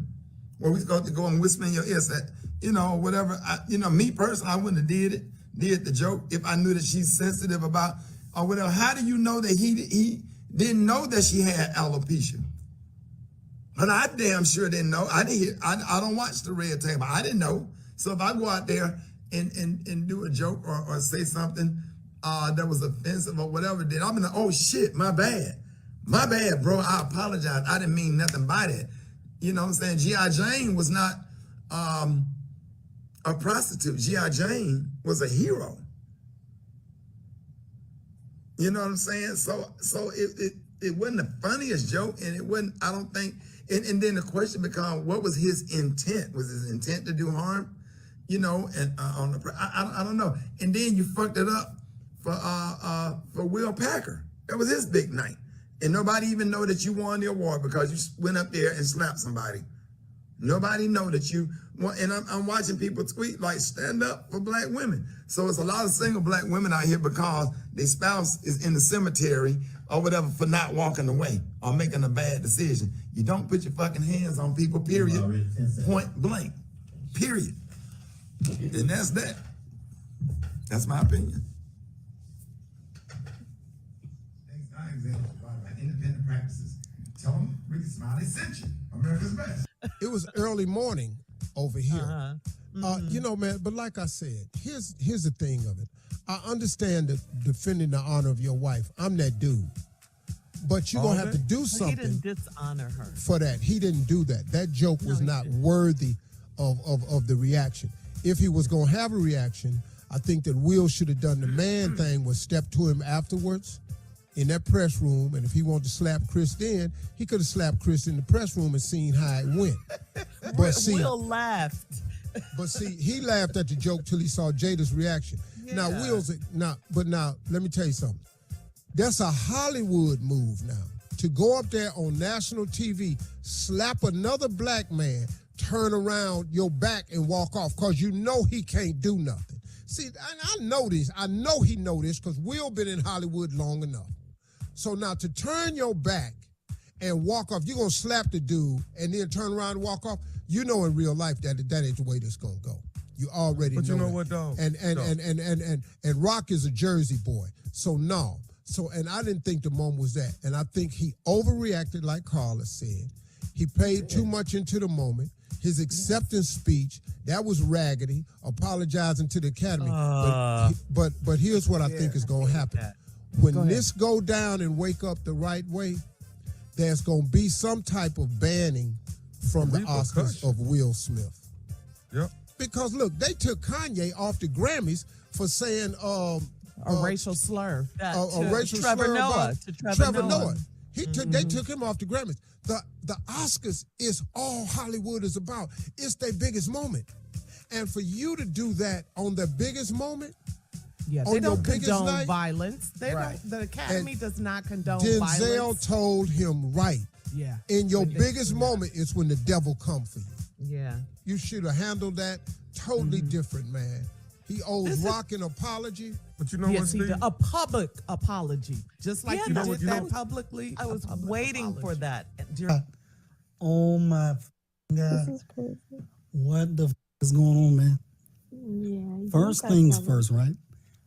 Speaker 10: Well, we got to go and whisper in your ear, say, you know, whatever. Me personally, I wouldn't have did the joke if I knew that she's sensitive about or whatever. How do you know that he didn't know that she had alopecia? But I damn sure didn't know. I don't watch the red table. I didn't know. So if I go out there and do a joke or say something that was offensive or whatever, then I'm like, oh shit, my bad. My bad, bro. I apologize. I didn't mean nothing by that. You know what I'm saying? G.I. Jane was not a prostitute. G.I. Jane was a hero. You know what I'm saying? So it wasn't the funniest joke, and it wasn't, I don't think, and then the question becomes, what was his intent? Was his intent to do harm? You know, and I don't know. And then you fucked it up for Will Packer. That was his big night. And nobody even know that you won the award because you went up there and slapped somebody. Nobody know that you won. And I'm watching people tweet like, stand up for black women. So it's a lot of single black women out here because their spouse is in the cemetery or whatever for not walking away or making a bad decision. You don't put your fucking hands on people, period. Point blank, period. And that's that. That's my opinion.
Speaker 11: Independent practices. Tell them Ricky Smiley sent you. America's best.
Speaker 12: It was early morning over here. You know, man, but like I said, here's the thing of it. I understand that defending the honor of your wife. I'm that dude. But you're going to have to do something.
Speaker 13: He didn't dishonor her.
Speaker 12: For that. He didn't do that. That joke was not worthy of the reaction. If he was going to have a reaction, I think that Will should have done the man thing, was step to him afterwards in that press room, and if he wanted to slap Chris then, he could have slapped Chris in the press room and seen how it went. But see,
Speaker 13: Will laughed.
Speaker 12: But see, he laughed at the joke till he saw Jada's reaction. Yeah. Now, let me tell you something. That's a Hollywood move now. To go up there on national TV, slap another black man, turn around your back and walk off, because you know he can't do nothing. See, I know this. I know he know this because Will been in Hollywood long enough. So now to turn your back and walk off, you're going to slap the dude and then turn around and walk off. You know in real life that ain't the way this going to go. You already know.
Speaker 7: But you know
Speaker 12: that.
Speaker 7: what, though?
Speaker 12: And Rock is a Jersey boy. So no. And I didn't think the moment was that. And I think he overreacted, like Carla said. He paid too much into the moment. His acceptance speech, that was raggedy, apologizing to the Academy. But here's what I think is going to happen. When this go down and wake up the right way, there's going to be some type of banning from the Oscars of Will Smith.
Speaker 7: Yep.
Speaker 12: Because, look, they took Kanye off the Grammys for saying
Speaker 13: a racial slur.
Speaker 12: A racial
Speaker 13: Trevor
Speaker 12: slur
Speaker 13: Noah.
Speaker 12: about Trevor Noah. They took him off the Grammys. The Oscars is all Hollywood is about. It's their biggest moment. And for you to do that on the biggest moment,
Speaker 13: yeah,
Speaker 12: on
Speaker 13: they don't
Speaker 12: your biggest
Speaker 13: condone
Speaker 12: night,
Speaker 13: violence. They
Speaker 12: right.
Speaker 13: don't. The Academy does not condone
Speaker 12: Denzel
Speaker 13: violence.
Speaker 12: told him right.
Speaker 13: Yeah.
Speaker 12: In your biggest moment is when the devil come for you.
Speaker 13: Yeah.
Speaker 12: You should have handled that totally different, man. He owes Rock an apology.
Speaker 14: But you know
Speaker 13: yes,
Speaker 14: what,
Speaker 13: he
Speaker 14: Steve?
Speaker 13: did. A public apology. Just like
Speaker 14: you
Speaker 13: you did that
Speaker 14: know-
Speaker 13: publicly.
Speaker 15: I was waiting
Speaker 13: apology.
Speaker 15: for that.
Speaker 16: Oh my God.
Speaker 17: This is crazy.
Speaker 16: What the is going on, man?
Speaker 17: Yeah.
Speaker 16: First things first, right?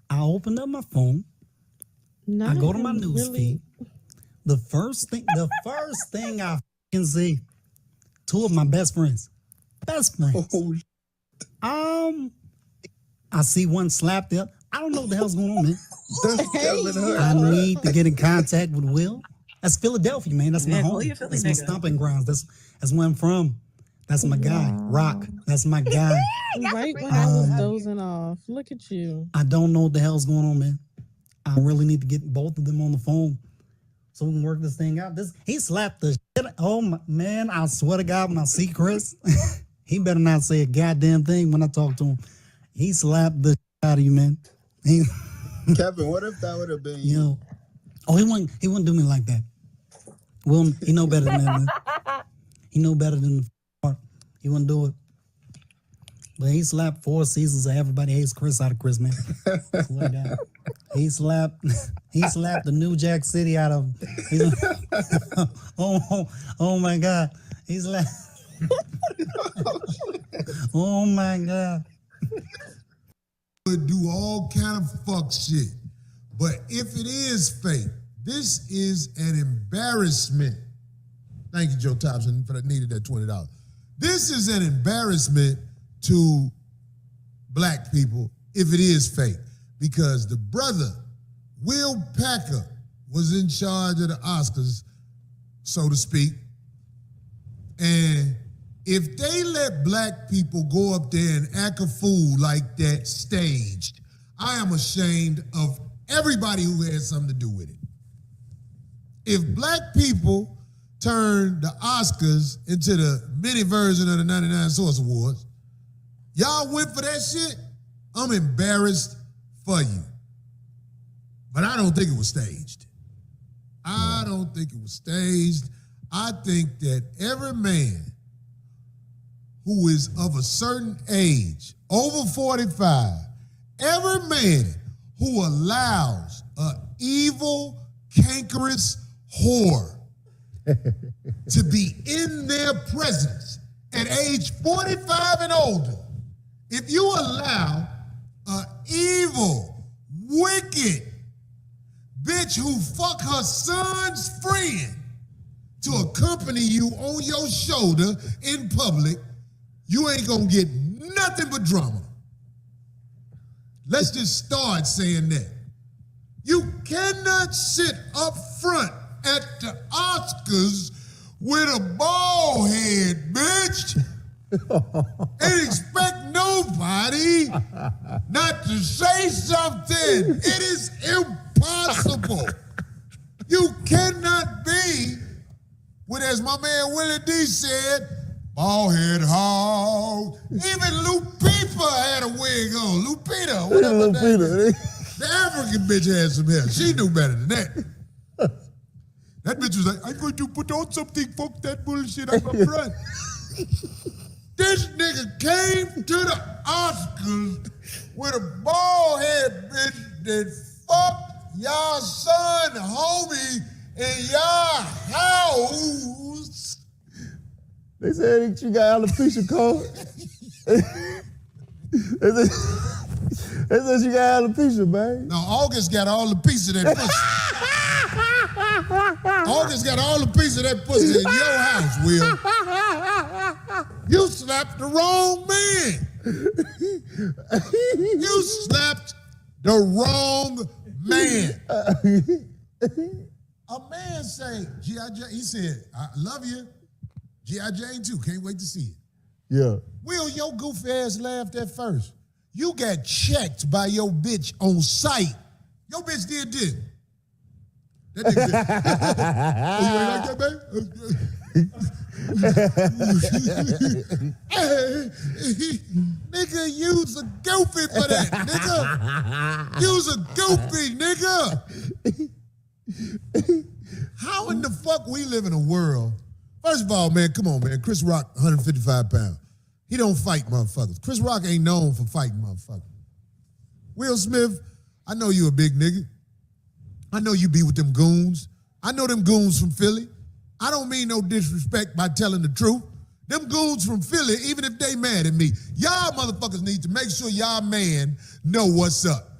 Speaker 16: I opened up my phone. I go to my news feed. The first thing I can see, two of my best friends. I see one slapped up. I don't know what the hell's going on, man. I need to get in contact with Will. That's Philadelphia, man. That's my home. That's my stomping grounds. That's where I'm from. That's my guy. Rock. That's my guy.
Speaker 17: Right when I was dozing off. Look at you.
Speaker 16: I don't know what the hell's going on, man. I really need to get both of them on the phone so we can work this thing out. He slapped the shit. Oh my, man, I swear to God, when I see Chris, he better not say a goddamn thing when I talk to him. He slapped the shit out of you, man.
Speaker 18: Kevin, what if that would have been
Speaker 16: you? Know, oh, he wouldn't do me like that. Well, he know better than that, man. He know better than the part. He wouldn't do it. But he slapped 4 seasons of Everybody Hates Chris out of Chris, man. Swear to God. He slapped the New Jack City out of him. Oh my God. He slapped. Oh my God.
Speaker 10: Would do all kind of fuck shit. But if it is fake, this is an embarrassment. Thank you, Joe Thompson, for that needed that $20. This is an embarrassment to black people if it is fake, because the brother, Will Packer, was in charge of the Oscars, so to speak. And if they let black people go up there and act a fool like that staged, I am ashamed of everybody who had something to do with it. If black people turn the Oscars into the mini version of the 99 Source Awards, y'all went for that shit, I'm embarrassed for you. But I don't think it was staged. I don't think it was staged. I think that every man who is of a certain age, over 45, every man who allows an evil, cankerous whore to be in their presence at age 45 and older, if you allow an evil, wicked bitch who fuck her son's friend to accompany you on your shoulder in public, you ain't gonna get nothing but drama. Let's just start saying that. You cannot sit up front at the Oscars with a bald head, bitch, and expect nobody not to say something. It is impossible. You cannot be, what as my man Willie D said, bald head hog. Even Lupita had a wig on. Lupita, whatever that is. The African bitch had some hair. She knew better than that. That bitch was like, I'm going to put on something, fuck that bullshit up front. This nigga came to the Oscars with a bald head bitch that fucked y'all son, homie, in y'all house.
Speaker 18: They said that you got alopecia, Cole. They said you got alopecia, man.
Speaker 10: No, August got all the pieces of that pussy. August got all the pieces of that pussy in your house, Will. You slapped the wrong man. You slapped the wrong man. A man say, G.I. Jane, he said, I love you. G.I. Jane too, can't wait to see it.
Speaker 18: Yeah.
Speaker 10: Will, your goofy ass laughed at first. You got checked by your bitch on site. Your bitch did this.
Speaker 12: That nigga said, oh, you ain't like that, babe? Hey, nigga, you's a goofy for that, nigga. You's a goofy, nigga. How in the fuck we live in a world? First of all, man, come on, man. Chris Rock, 155 pounds. He don't fight motherfuckers. Chris Rock ain't known for fighting motherfuckers. Will Smith, I know you a big nigga. I know you be with them goons. I know them goons from Philly. I don't mean no disrespect by telling the truth. Them goons from Philly, even if they mad at me, y'all motherfuckers need to make sure y'all man know what's up.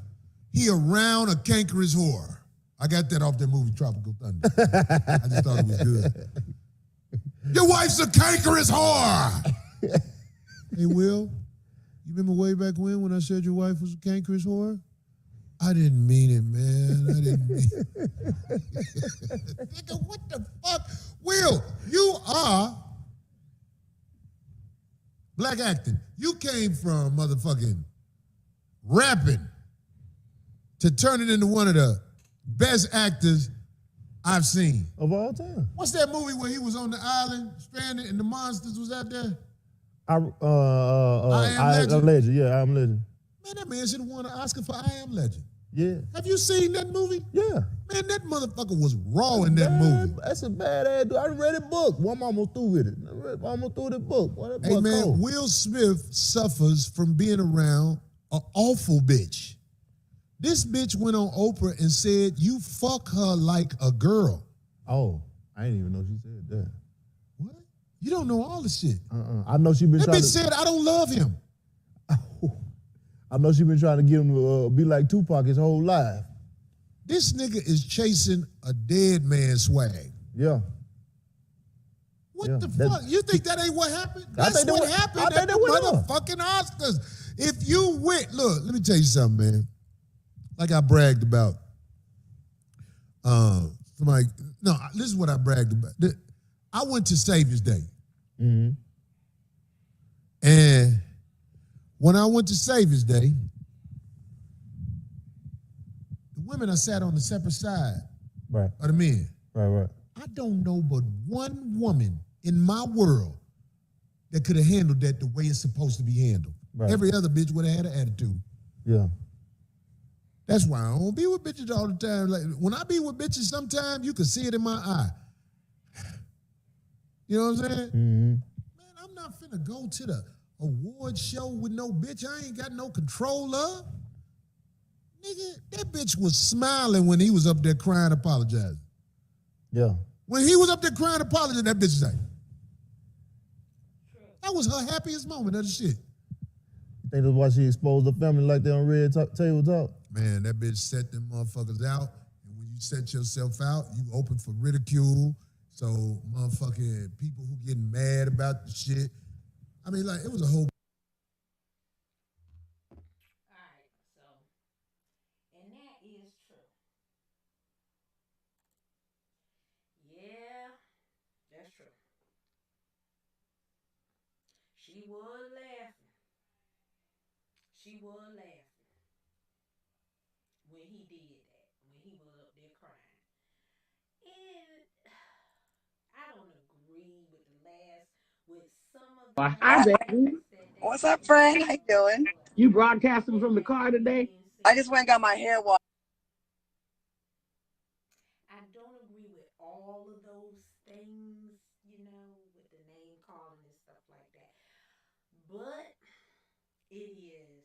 Speaker 12: He around a cankerous whore. I got that off that movie Tropical Thunder. I just thought it was good. Your wife's a cankerous whore. Hey, Will, you remember way back when I said your wife was a cankerous whore? I didn't mean it, man. I didn't mean it. Nigga, what the fuck? Will, you are black acting. You came from motherfucking rapping to turn it into one of the best actors I've seen.
Speaker 18: Of all time.
Speaker 12: What's that movie where he was on the island, stranded, and the monsters was out there?
Speaker 18: I Am Legend. Yeah, I Am Legend.
Speaker 12: Man, that man should have won an Oscar for I Am Legend.
Speaker 18: Yeah.
Speaker 12: Have you seen that movie?
Speaker 18: Yeah.
Speaker 12: Man, that motherfucker was raw in that movie.
Speaker 18: That's a bad ass dude. I read a book. Well, I'm almost through with it. Almost through the book.
Speaker 12: Hey, man,
Speaker 18: cold.
Speaker 12: Will Smith suffers from being around an awful bitch. This bitch went on Oprah and said, you fuck her like a girl.
Speaker 18: Oh, I didn't even know she said that.
Speaker 12: What? You don't know all the shit.
Speaker 18: I know she been
Speaker 12: that
Speaker 18: trying
Speaker 12: bitch said, I don't love him.
Speaker 18: I know she been trying to get him to be like Tupac his whole life.
Speaker 12: This nigga is chasing a dead man's swag.
Speaker 18: Yeah.
Speaker 12: What the fuck? You think that ain't what happened? That's what happened at the motherfucking Oscars. If you went, look, let me tell you something, man. Like I bragged about. This is what I bragged about. I went to Savior's Day.
Speaker 18: Mm-hmm.
Speaker 12: And when I went to Savior's Day, the women are sat on the separate side
Speaker 18: of
Speaker 12: the men.
Speaker 18: Right.
Speaker 12: I don't know but one woman in my world that could have handled that the way it's supposed to be handled.
Speaker 18: Right.
Speaker 12: Every other bitch would have had an attitude.
Speaker 18: Yeah.
Speaker 12: That's why I don't be with bitches all the time. Like when I be with bitches, sometimes you can see it in my eye. You know what I'm saying?
Speaker 18: Mm-hmm.
Speaker 12: Man, I'm not finna go to the award show with no bitch I ain't got no control of. Nigga, that bitch was smiling when he was up there crying, apologizing.
Speaker 18: Yeah.
Speaker 12: When he was up there crying, apologizing, that bitch was like, that was her happiest moment of the shit.
Speaker 18: You think that's why she exposed the family like that on Red Table Talk?
Speaker 12: Man, that bitch set them motherfuckers out. And when you set yourself out, you open for ridicule. So motherfucking people who getting mad about the shit. I mean, like, it was a whole.
Speaker 1: Alright, so, and that is true. Yeah, that's true. She was laughing. She was laughing when he did that, when he was up there crying. And I don't agree with some of the
Speaker 14: Hi, baby.
Speaker 15: What's up, friend? How you doing?
Speaker 14: You broadcasting from the car today?
Speaker 15: I just went and got my hair washed.
Speaker 1: I don't agree with all of those things, with the name calling and stuff like that. But it is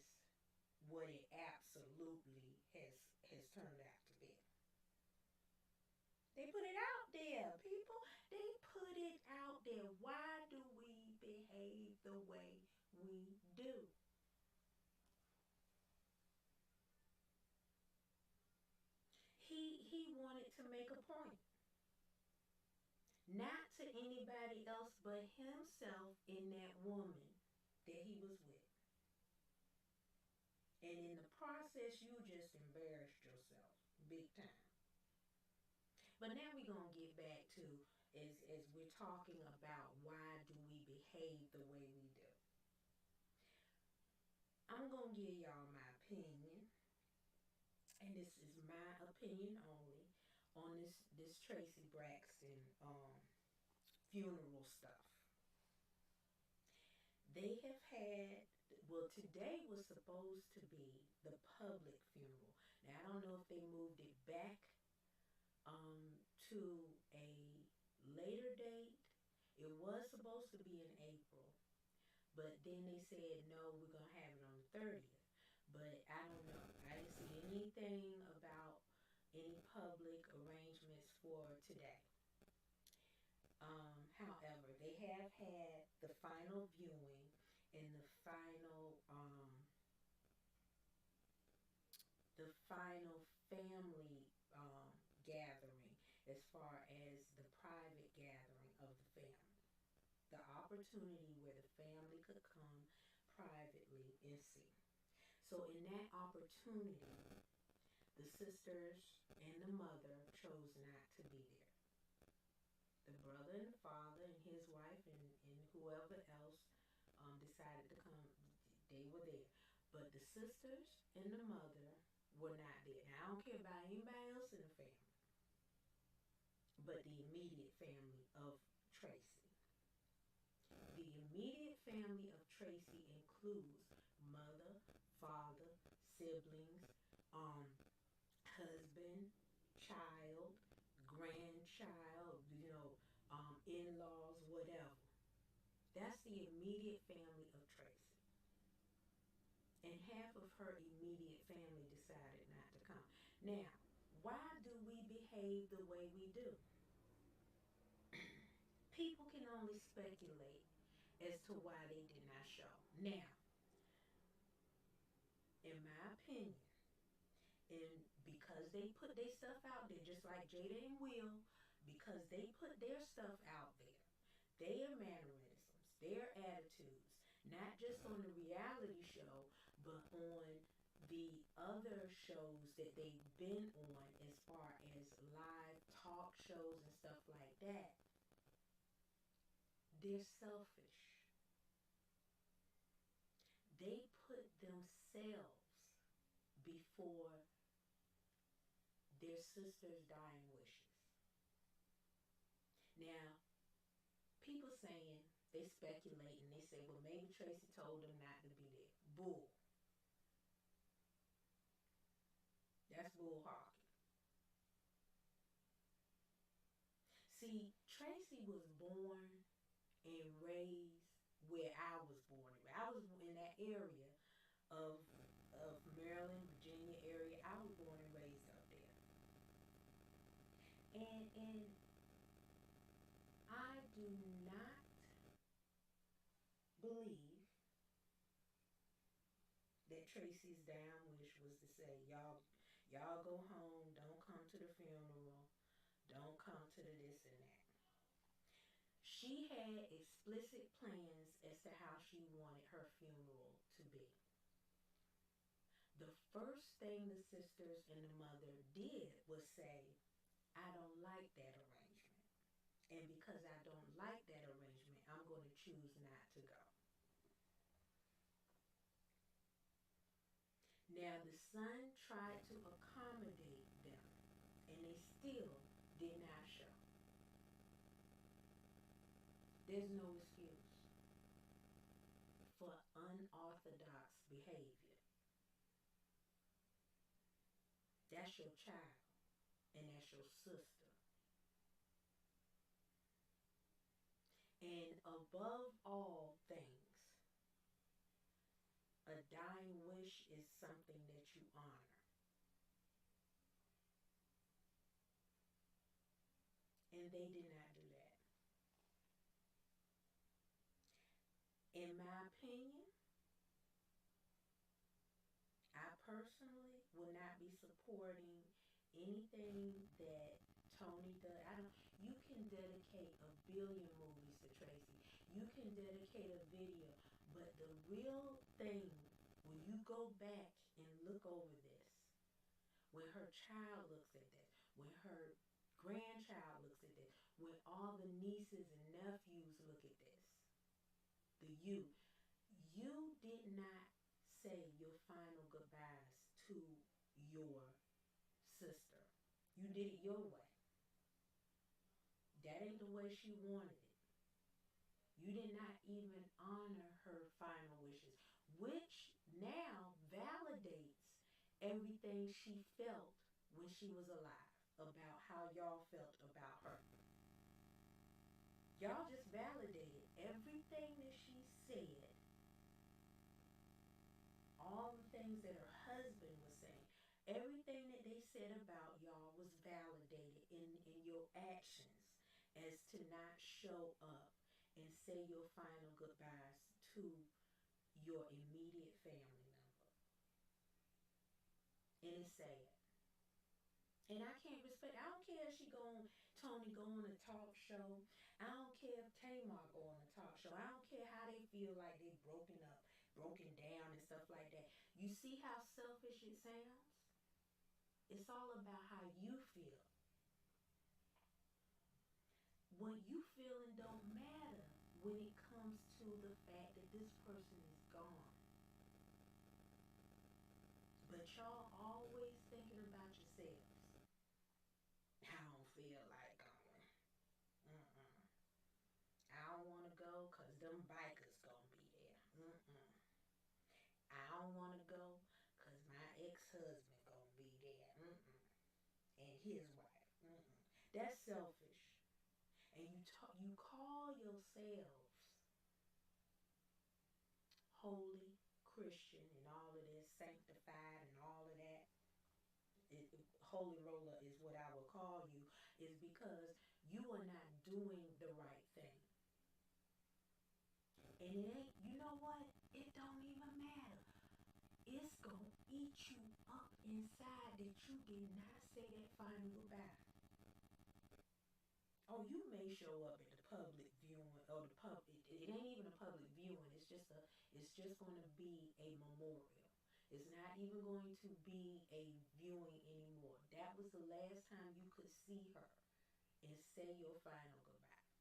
Speaker 1: what it absolutely has turned out to be. They put it out there, people. They put it out there. Why do we behave the way we do? He wanted to make a point. Not to anybody else but himself and that woman that he was with. And in the process, you just embarrassed yourself big time. But now we're going to get back to, as we're talking about why do we behave the way we do. I'm going to give y'all my opinion, and this is my opinion only, on this Tracy Braxton funeral stuff. They have had, well, today was supposed to be the public funeral. Now I don't know if they moved it back to a later date. It was supposed to be in April, but then they said no, we're gonna have it on the 30th. But I don't know. I didn't see anything about any public arrangements for today. However, they have had the final viewing and the final family gathering, as far as the private gathering of the family. The opportunity where the family could come privately and see. So in that opportunity, the sisters and the mother chose not to be there. The brother and the father and his wife and whoever else decided to come, they were there. But the sisters and the mother were not there. Now, I don't care about anybody else in the family, but the immediate family of Tracy. The immediate family of Tracy includes mother, father, siblings, husband, child, grandchild, in-laws, whatever. That's the immediate family of Tracy. And half of her immediate family decided not to come. Now, why do we behave the way we do? People can only speculate as to why they did not show. Now, in my opinion, and because they put their stuff out there, just like Jada and Will, because they put their stuff out there, their mannerisms, their attitudes, not just on the reality show, but on the other shows that they've been on, as far as live talk shows and stuff like that, they're selfish. They put themselves before their sister's dying wishes. Now, people saying, they speculate and they say, well, maybe Tracy told them not to be there. Bull. That's bull hockey. See, Tracy was born and raised where I was born. I was in that area of Maryland, Virginia area. I was born and raised up there. And I do not believe that Tracy's down wish was to say, y'all go home, don't come to the funeral, don't come to the this and that. She had explicit plans as to how she wanted her funeral to be. The first thing the sisters and the mother did was say, I don't like that arrangement. And because I don't like that arrangement, I'm going to choose not to go. Now, the son tried to accommodate them, and they still did not show. There's no excuse for unorthodox behavior. That's your child, and that's your sister. And above all things, a dying wish is something that you honor. And they did not do that. In my opinion, I personally will not be supporting anything that Tony does. You can dedicate 1 billion movies to Tracy. You can dedicate a video. But the real thing, when you go back and look over this, when her child looks at this, when her grandchild looks at this, when all the nieces and nephews look at this, you did not say your final goodbyes to your sister. You did it your way. the way she wanted it. You did not even honor her final wishes, which now validates everything she felt when she was alive about how y'all felt about her. Y'all just validated everything that she said, all the things that her husband was saying. Everything that they said about y'all was validated in your actions as to not show up and say your final goodbyes to your immediate family member. And it's sad. And I can't respect. I don't care if Tony go on a talk show. I don't care if Tamar go on a talk show. I don't care how they feel like they broken up, broken down and stuff like that. You see how selfish it sounds? It's all about how you feel. What you feeling don't matter when it comes to the fact that this person is gone. But y'all always thinking about yourselves. I don't feel like going. I don't want to go because them bikers going to be there. I don't want to go because my ex-husband going to be there. And his wife. That's selfish. And you call yourselves holy Christian and all of this, sanctified and all of that. Holy roller is what I will call you, is because you are not doing the right thing. And it ain't, you know what? It don't even matter. It's gonna eat you up inside that you did not say that final goodbye. Oh, you may show up at the public viewing or the public. It ain't even a public viewing. It's just going to be a memorial. It's not even going to be a viewing anymore. That was the last time you could see her and say your final goodbye.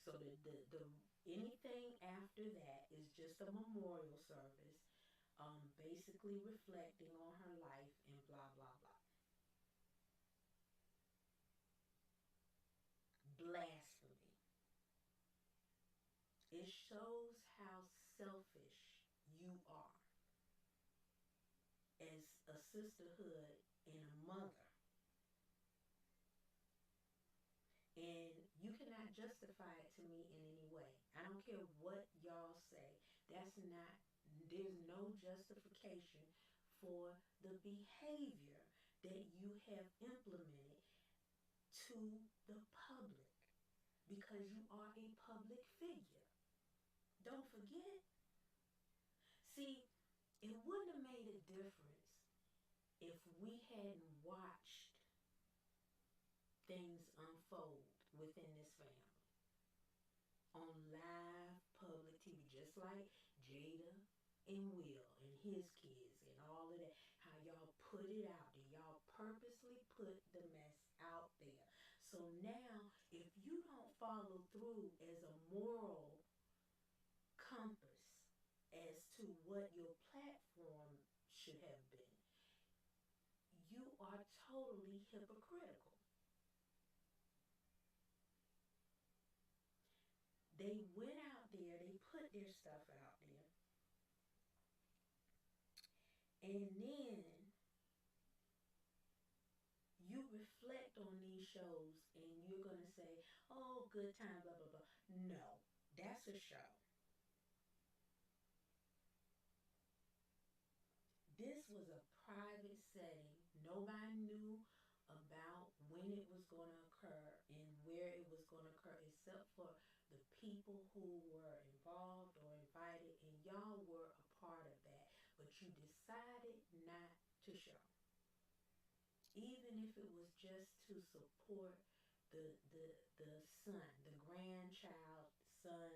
Speaker 1: So the anything after that is just a memorial service, basically reflecting on her life and blah blah blah. Blasphemy. It shows how selfish you are as a sisterhood and a mother. And you cannot justify it to me in any way. I don't care what y'all say. There's no justification for the behavior that you have implemented to the public, because you are a public figure. Don't forget. See, it wouldn't have made a difference if we hadn't watched things unfold within this family on live public TV, just like Jada and Will and his kids and all of that. How y'all put it out there. Y'all purposely put the mess out there. So now, if you don't follow through as a moral compass as to what your platform should have been, you are totally hypocritical. They went out there, they put their stuff out there, and then you reflect on these shows and you're going to say, oh, good time, blah, blah, blah. No, that's a show. This was a private setting. Nobody knew about when it was going to occur and where it was going to occur, except for the people who were involved or invited, and y'all were a part of that. But you decided not to show. Even if it was just to support the son, the grandchild son.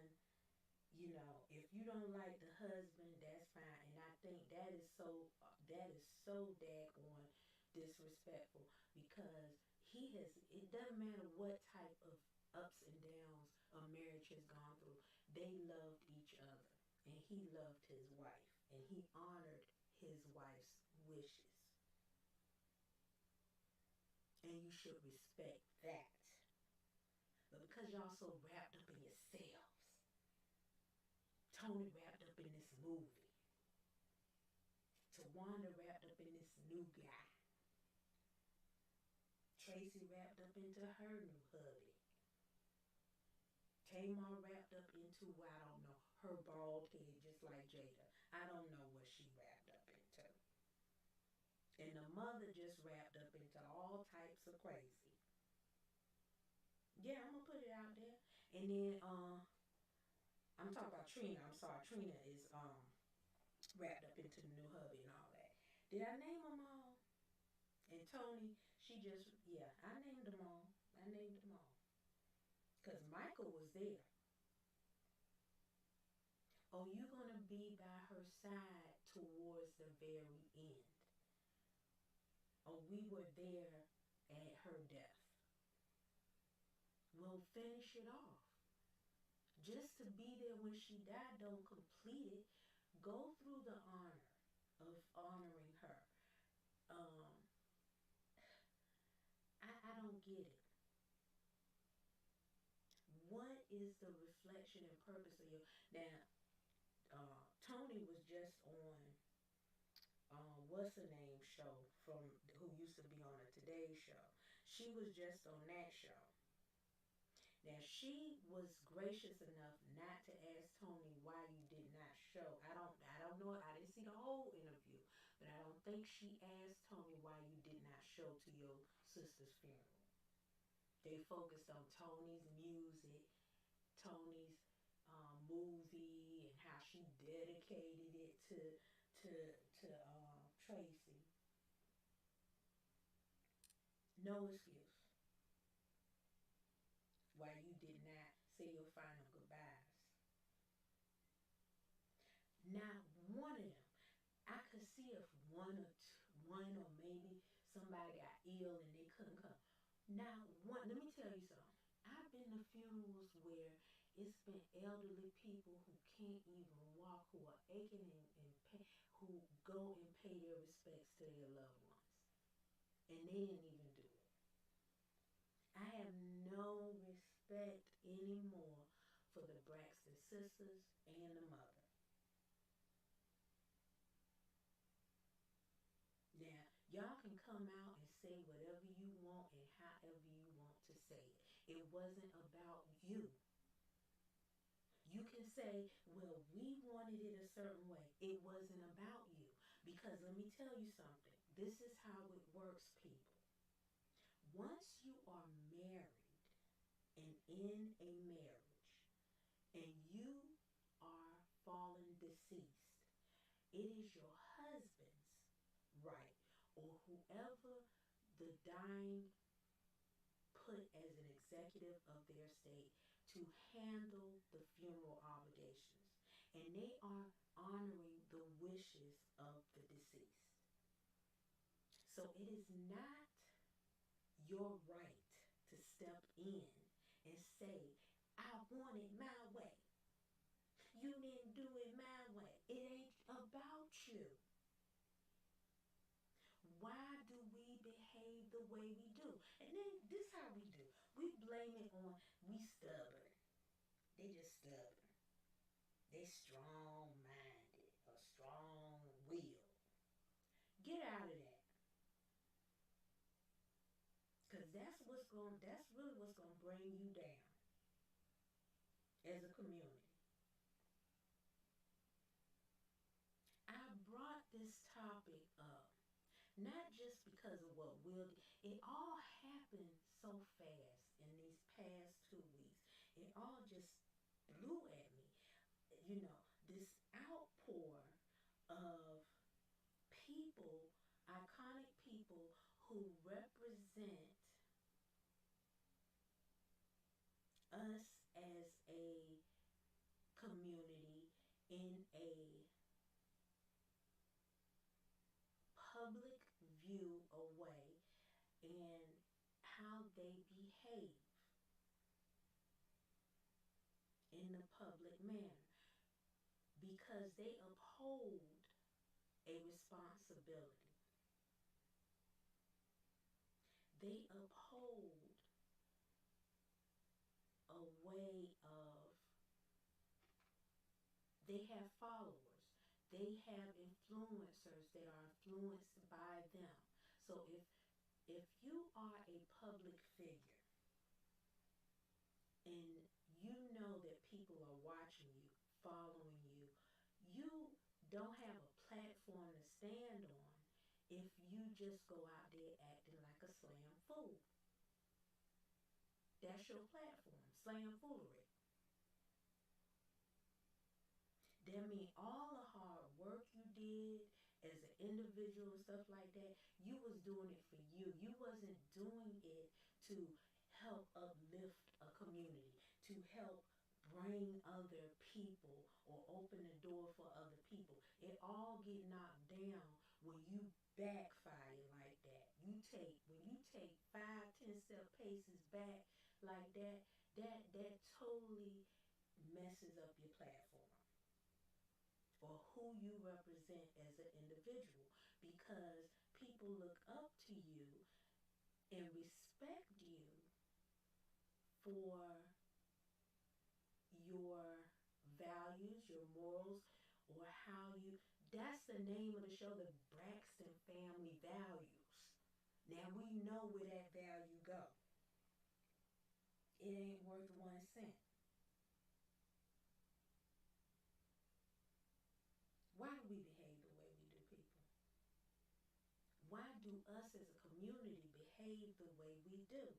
Speaker 1: You know, if you don't like the husband, that's fine. And I think that is so daggone disrespectful, because it doesn't matter what type of ups and downs a marriage has gone through. They loved each other, and he loved his wife, and he honored his wife's wishes. And you should respect that. But because y'all so wrapped up in yourselves, Tony wrapped up in this movie, Tawanda wrapped up in this new guy, Tracy wrapped up into her new hubby, Tamar wrapped up into, I don't know, her bald head just like Jada. I don't know what she wrapped up into. And the mother just wrapped up into all types of crazy. Yeah, I'm gonna put it out there. And then I'm talking about Trina. I'm sorry, Trina is wrapped up into the new hubby and all that. Did I name them all? And Tony, she just, yeah, I named them all. I named them all. Because Michael was there. Oh, you're going to be by her side towards the very end. Oh, we were there at her death. Well, finish it off. Just to be there when she died, don't complete it. Go through the honor of honoring her. I don't get it. What is the reflection and purpose of your... Now, Tony was just on what's her name show from who used to be on the Today Show. She was just on that show. Now she was gracious enough not to ask Tony why you did not show. I don't know. I didn't see the whole interview, but I don't think she asked Tony why you did not show to your sister's funeral. They focused on Tony's music, Tony's movie, and how she dedicated it to Tracy. No excuse why you did not say your final goodbyes. Not one of them. I could see if one or maybe somebody got ill and they couldn't come. Now, one. Let me tell you something. I've been to funerals where it's been elderly people who can't even walk, who are aching and pain, who go and pay their respects to their loved ones, and they didn't even do it. I have no respect anymore for the Braxton sisters and the mother. Now, y'all can come out and say whatever you want and however you want to say it. It wasn't about you. You can say, well, we wanted it a certain way. It wasn't about you. Because let me tell you something. This is how it works, people. Once you are married and in a marriage and you are fallen deceased, it is your husband's right, or whoever the dying put as an executive of their estate, to handle the funeral obligations. And they are honoring the wishes of the deceased. So it is not your right to step in and say, I want it my way. You didn't do it my way. It ain't about you. Why do we behave the way we do? And then this how we do. We blame it on we stubborn. They just stubborn. They strong-minded or strong-willed. Get out of that. Because that's really what's going to bring you down as a community. I brought this topic up not just because of what it all happened so fast in these past 2 weeks. It all just blew at me. You know, this outpour of people, iconic people who represent us as a community in a public view away, and how they behave in the public manner, because they uphold a responsibility. They uphold They have followers. They have influencers that are influenced by them. So if you are a public figure and you know that people are watching you, following you, you don't have a platform to stand on if you just go out there acting like a slam fool. That's your platform, slam foolery. That means all the hard work you did as an individual and stuff like that, you was doing it for you. You wasn't doing it to help uplift a community, to help bring other people or open the door for other people. It all get knocked down when you backfire like that. When you take 5, 10 step paces back like that, that totally messes up your platform or who you represent as an individual, because people look up to you and respect you for your values, your morals, or how you. That's the name of the show, the Braxton Family Values. Now we know where that value go. It ain't worth 1 cent. Why do we behave the way we do, people? Why do us as a community behave the way we do?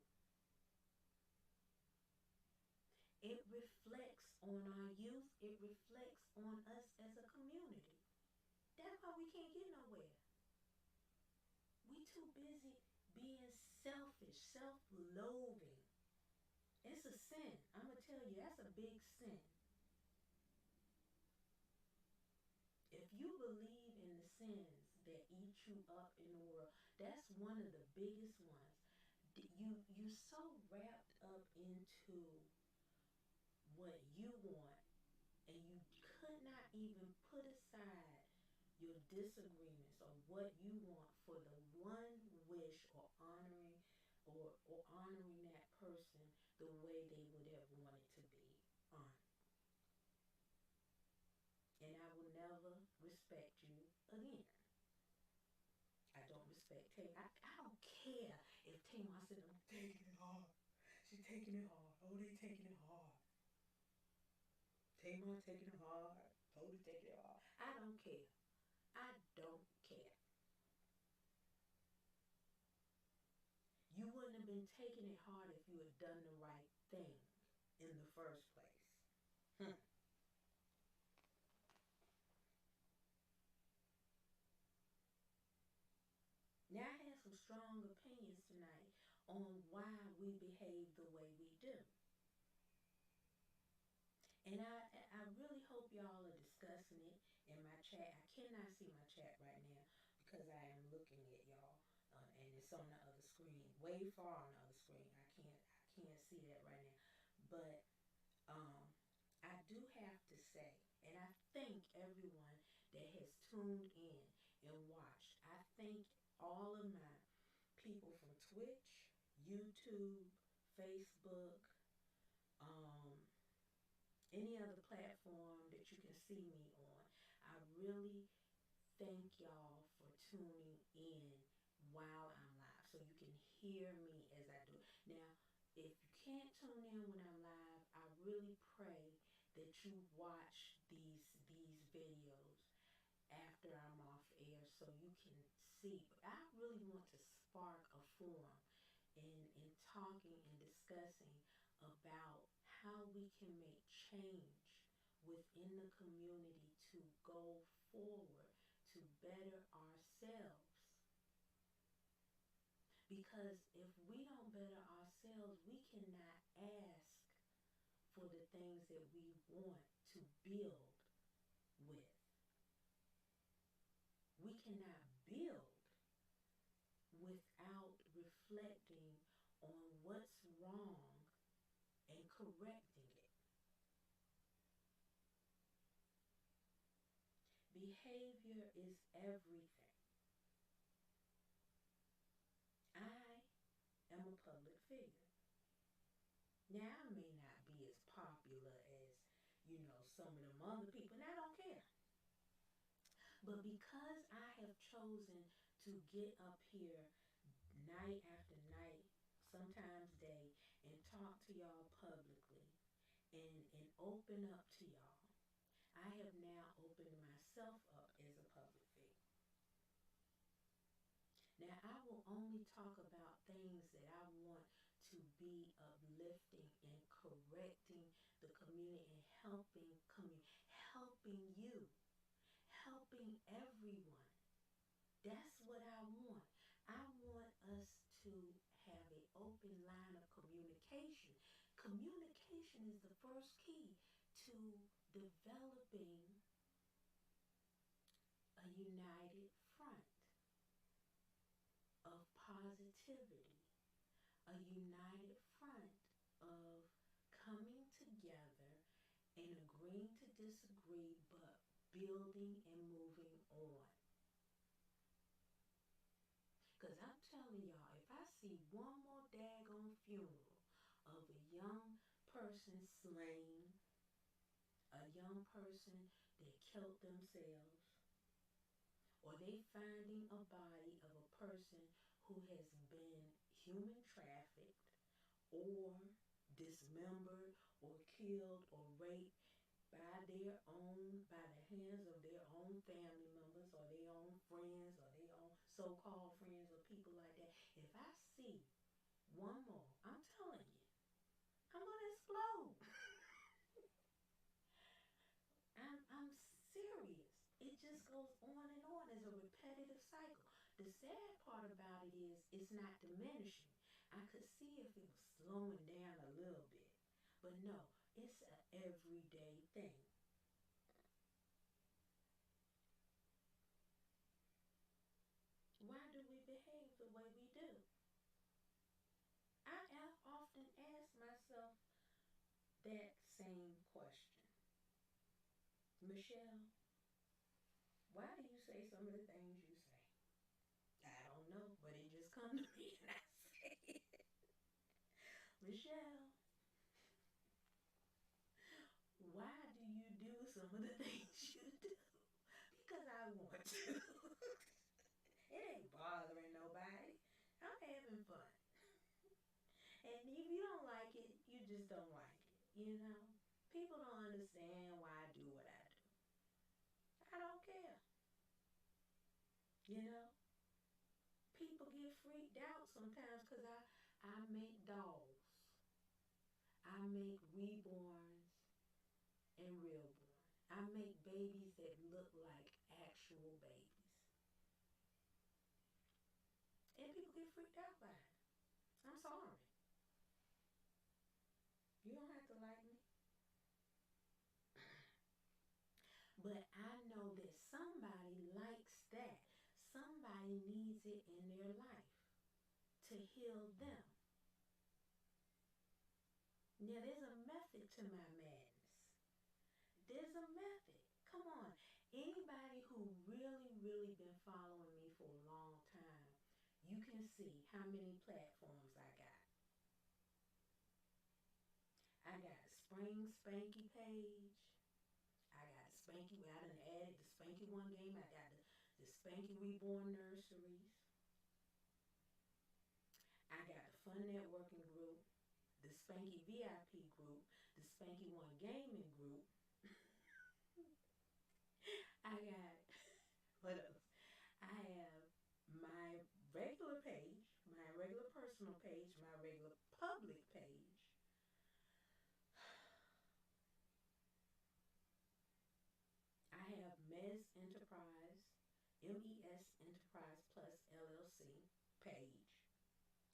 Speaker 1: It reflects on our youth. It reflects on us as a community. That's why we can't get nowhere. We too busy being selfish, self-loathing. It's a sin. I'm going to tell you, that's a big sin. If you believe in the sins that eat you up in the world, that's one of the biggest ones. You so wrapped up into what you want, and you could not even put aside your disagreements or what you want for the one wish or honoring that person the way they would have wanted to be honored. And I will never respect you again. I don't respect Tamar. I don't care if Tamar said, I'm taking it hard. She's taking it hard. Oh, they taking it hard. Tamar taking it hard. Oh, they taking it hard. I don't care. I don't care. You wouldn't have been taking it hard if you had done the right thing in the first place. Now, I have some strong opinions tonight on why we behave the way we do. And I really hope y'all are discussing it in my chat. I cannot see my chat right now because I am looking at y'all. And it's on the other screen, way far on the other screen. I can't see that right now. But I do have to say, and I thank everyone that has tuned in and watched. I thank all of my people from Twitch, YouTube, Facebook, any other platform that you can see me on. I really thank y'all for tuning in while I'm live, so you can hear me as I do. Now, if you can't tune in when I'm live, I really pray that you watch these videos after I'm off air so you can see. But I really want to spark a forum in talking and discussing about how we can make change within the community to go forward, to better ourselves. Because if we don't better ourselves, we cannot ask for the things that we want to build with. We cannot build without reflecting on what's wrong and correcting it. Behavior is everything. I am a public figure. Now, I may not be as popular as, some of them other people, and I don't But because I have chosen to get up here night after night, sometimes day, and talk to y'all publicly and open up to y'all, I have now opened myself up as a public figure. Now, I will only talk about things that I want to be uplifting and correcting the community and helping you, helping everyone. That's what I want. I want us to have an open line of communication. Communication is the first key to developing a united front of positivity, a united front of coming together and agreeing to disagree, but building and moving on. Because I'm telling y'all, if I see one more daggone funeral of a young person slain, a young person that killed themselves, or they finding a body of a person who has been human trafficked or dismembered or killed or raped by the hands of their own family members or their own friends or their own so-called friends or people like that. If I see one more, I'm telling you, I'm gonna explode. I'm serious. It just goes on and on as a repetitive cycle. The sad part about it is it's not diminishing. I could see if it was slowing down a little bit. But no, it's an everyday thing. Why do we behave the way we do? I have often asked myself that same question. Michelle, why do you say some of the things you say? I don't know, but it just comes to me and I say it. Michelle, why do you do some of the things you do? Because I want to. It ain't bothering nobody. I'm having fun. And if you don't like it, you just don't like it, you know? People don't understand why I do what I do. I don't care. You know? People get freaked out sometimes because I make dolls. I make reborns and realborn. I make babies that look like actual babies. And people get freaked out by it. I'm sorry. You don't have to like me. But I know that somebody likes that. Somebody needs it in their life to heal them. Now, there's a method to my madness. There's a method. Come on. Anybody who really been following me for a long time, you can see how many platforms I got. I got a Spring Spanky page. I got Spankey. I done added the Spankey 1Gaming. I got the Spankey Reborn Nurseries. I got the Fun Networking Group, the Spankey VIP Group, the Spankey 1Gaming Group. I got, what else? I have my regular page, my regular personal page, my regular public page. I have MES Enterprise, MES Enterprise Plus LLC page.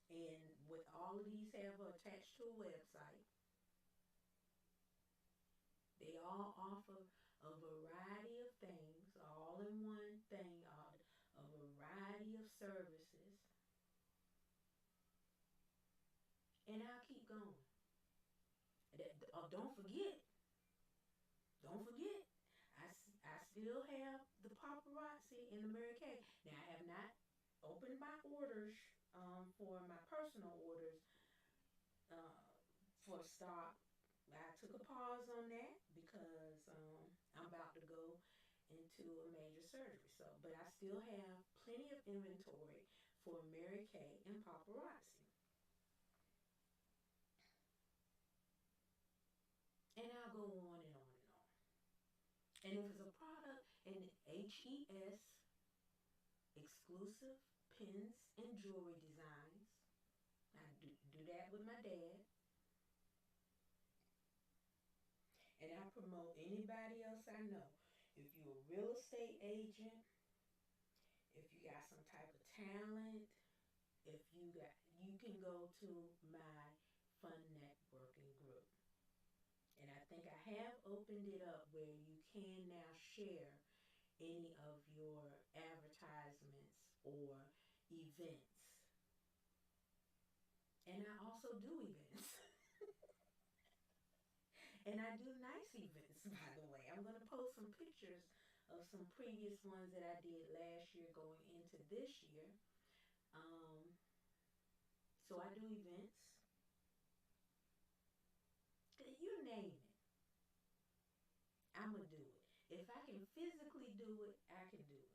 Speaker 1: And with all of these have attached to a website. They all offer a variety of things, all in one thing, a variety of services. And I'll keep going. Don't forget, I still have the paparazzi in the Mary Kay. Now, I have not opened my orders for my personal orders for stock. I took a pause on that because I'm about to go into a major surgery. So, but I still have plenty of inventory for Mary Kay and paparazzi. And I'll go on and on and on. And if it's a product in HES, exclusive pins and jewelry designs, I do that with my dad. And I promote anybody else I know. If you're a real estate agent, if you got some type of talent, if you can go to my fun networking group. And I think I have opened it up where you can now share any of your advertisements or events. And I also do events. And I do nice events, by the way. I'm going to post some pictures of some previous ones that I did last year going into this year. So I do events. You name it, I'm going to do it. If I can physically do it, I can do it.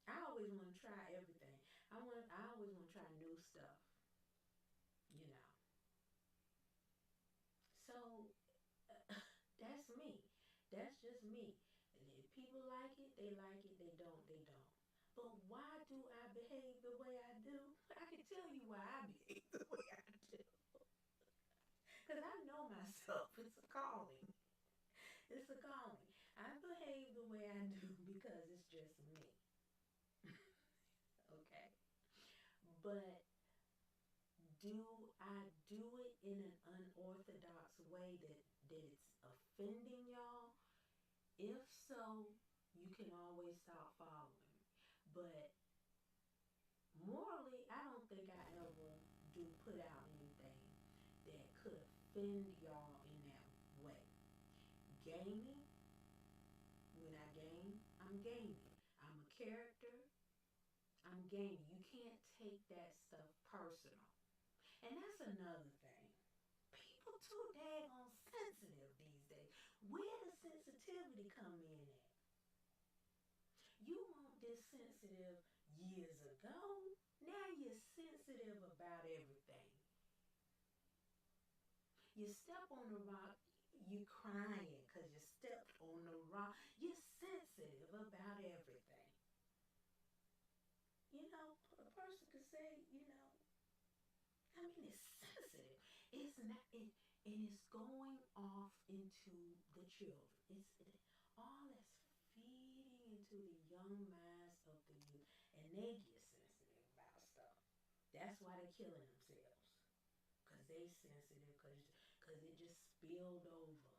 Speaker 1: I always want to try everything. I always want to try new stuff, you know. So that's me. That's just me. And if people like it, they like it. They don't, they don't. But why do I behave the way I do? I can tell you why I behave the way I do. Because I know myself. It's a calling. It's a calling. I behave the way I do because it's just me. Okay? But do I do it in an unorthodox way that it's offending y'all? If so, you can always stop following. But morally, I don't think I ever do put out anything that could offend y'all in that way. Gaming, when I game, I'm gaming. I'm a character, I'm gaming. You can't take that stuff personal. And that's another thing. People too daggone sensitive these days. Where does sensitivity come in at? You weren't this sensitive years ago. Now you're sensitive about everything. You step on the rock, you crying because you stepped on the rock. You're sensitive about everything. You know, a person could say, I mean, it's sensitive. It's not, and it's going off into the children. All that's feeding into the young minds of the youth, and they get sensitive about stuff. That's why they're killing themselves, cause they sensitive, cause it just spilled over.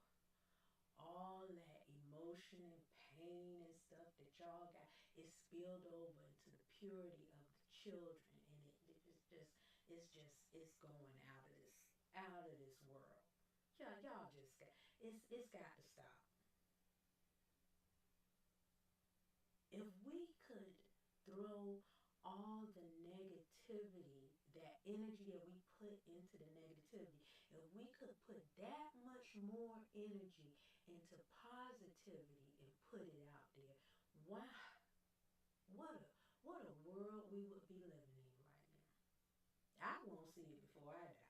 Speaker 1: All that emotion and pain and stuff that y'all got, it spilled over into the purity of the children, and it's going out of this world. Y'all just got, it's got to stop. If we could throw all the negativity, that energy that we put into the negativity, if we could put that much more energy into positivity and put it out there, wow, what a world we would be living in right now. I won't see it before I die.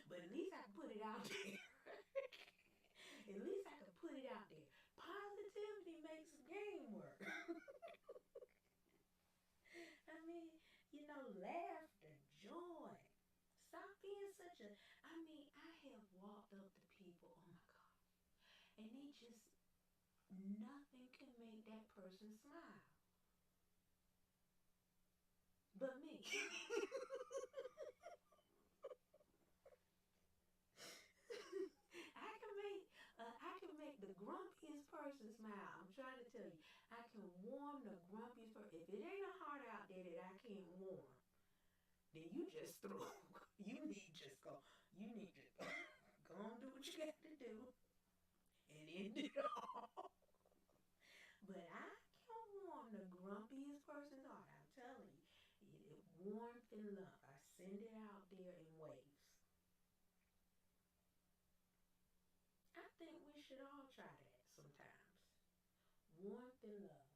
Speaker 1: But at least I can put it out there. At least I can put it out there. Positivity makes the game work. I mean, laughter, joy. Stop being such a. I have walked up to people, oh my God, and they just, nothing can make that person smile but me. I can make the grumpiest person smile. I'm trying to tell you, I can warm the grumpiest person. If it ain't a heart out there that I can't warm, then you just throw. You need just go. You need to go and do what you got to do and end it all. But I can warm the grumpiest person's heart. I'm telling you, it warmth and love. I send it out there in waves. I think we should all try that sometimes. Warmth and love.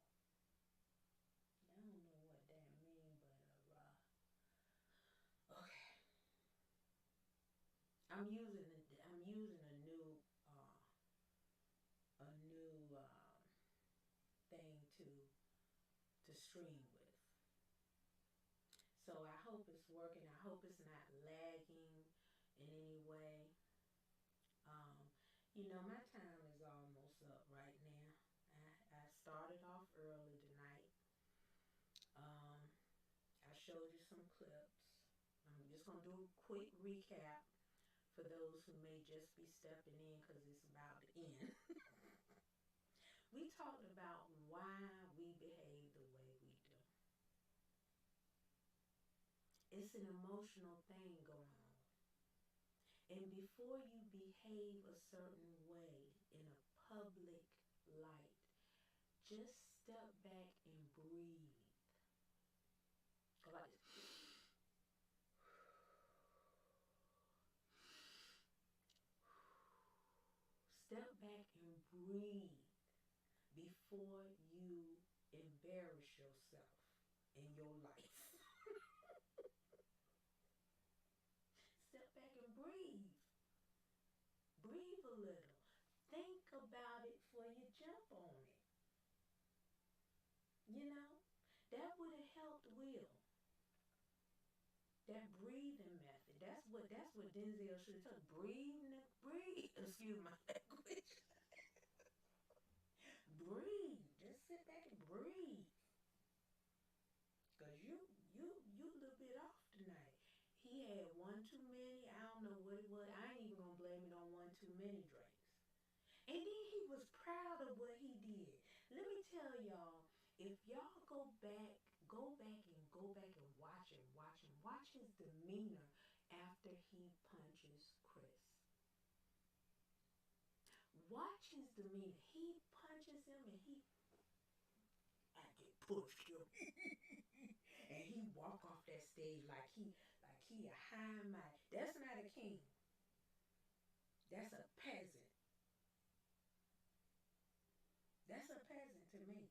Speaker 1: I don't know what that means, but okay. I'm using a new thing to stream with. So I hope it's working. I hope it's not lagging in any way. My time is almost up right now. I started off early tonight. I showed you some clips. I'm just going to do a quick recap for those who may just be stepping in because it's about to end. We talked about why we behave the way we do. It's an emotional thing going on. And before you behave a certain way in a public light, just step back and breathe. Go like this. Step back and breathe before you embarrass yourself in your life. Step back and breathe. Breathe a little. Think about it before you jump on it. That would have helped Will. That breathing method. That's what Denzel should have told. Breathe. Excuse my language. Breathe. Just sit back and breathe. Cause you a little bit off tonight. He had one too many. I don't know what it was. I ain't even gonna blame it on one too many drinks. And then he was proud of what he did. Let me tell y'all, if y'all go back and watch his demeanor after he punches Chris. Watch his demeanor. He punches him and I get pushed him. And he walk off that stage like he a high and mighty. That's not a king. That's a peasant. That's a peasant to me.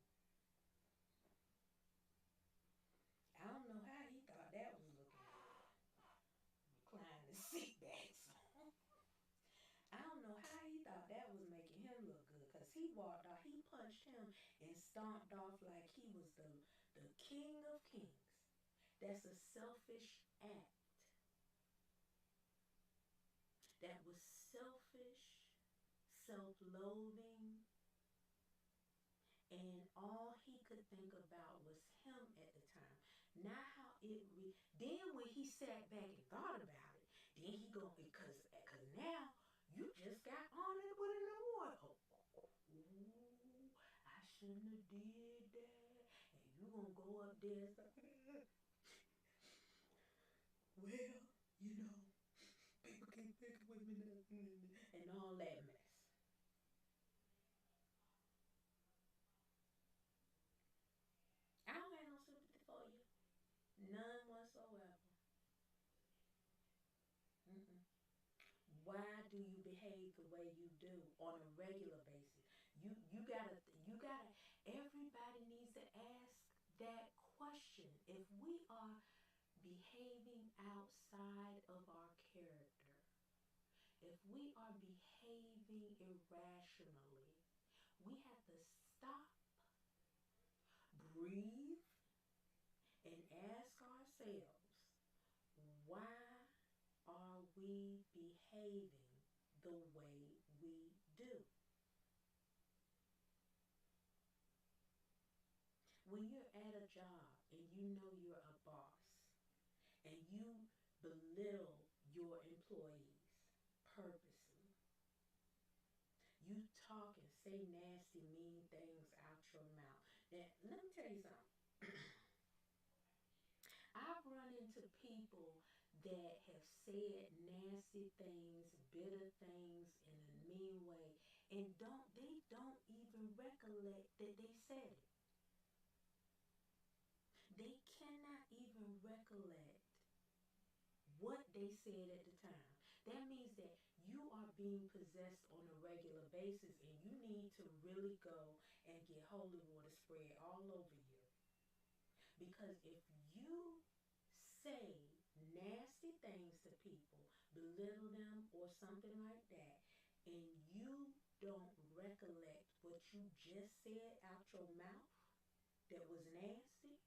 Speaker 1: I don't know how he thought that was looking good. Recline the seat back. I don't know how he thought that was making him look good. Because he walked off, he punched him and stomped off like he was the king of kings. That's a selfish act. That was selfish, self-loathing, and all he could think about was him at the time. Not how then when he sat back and thought about it, then he go, because now you just got honored with an award. Oh, I shouldn't have did that. And you gonna go up there and say, well, people can't think with me and all that mess. I don't have no sympathy for you. None whatsoever. Mm-mm. Why do you behave the way you do on a regular basis? You gotta everybody needs to ask that question. If we are behaving outside of our character, if we are behaving irrationally, we have to stop, breathe, and ask ourselves, why are we behaving the way we do? When you're at a job and you know you're a boss and you belittle your employees purposely, you talk and say nasty, mean things out your mouth. Now, let me tell you something. I've run into people that have said nasty things, bitter things in a mean way, and they don't even recollect that they said it. They cannot even recollect what they said at the time. That means that you are being possessed on a regular basis, and you need to really go and get holy water spread all over you. Because if you say nasty things to people, belittle them or something like that, and you don't recollect what you just said out your mouth that was nasty,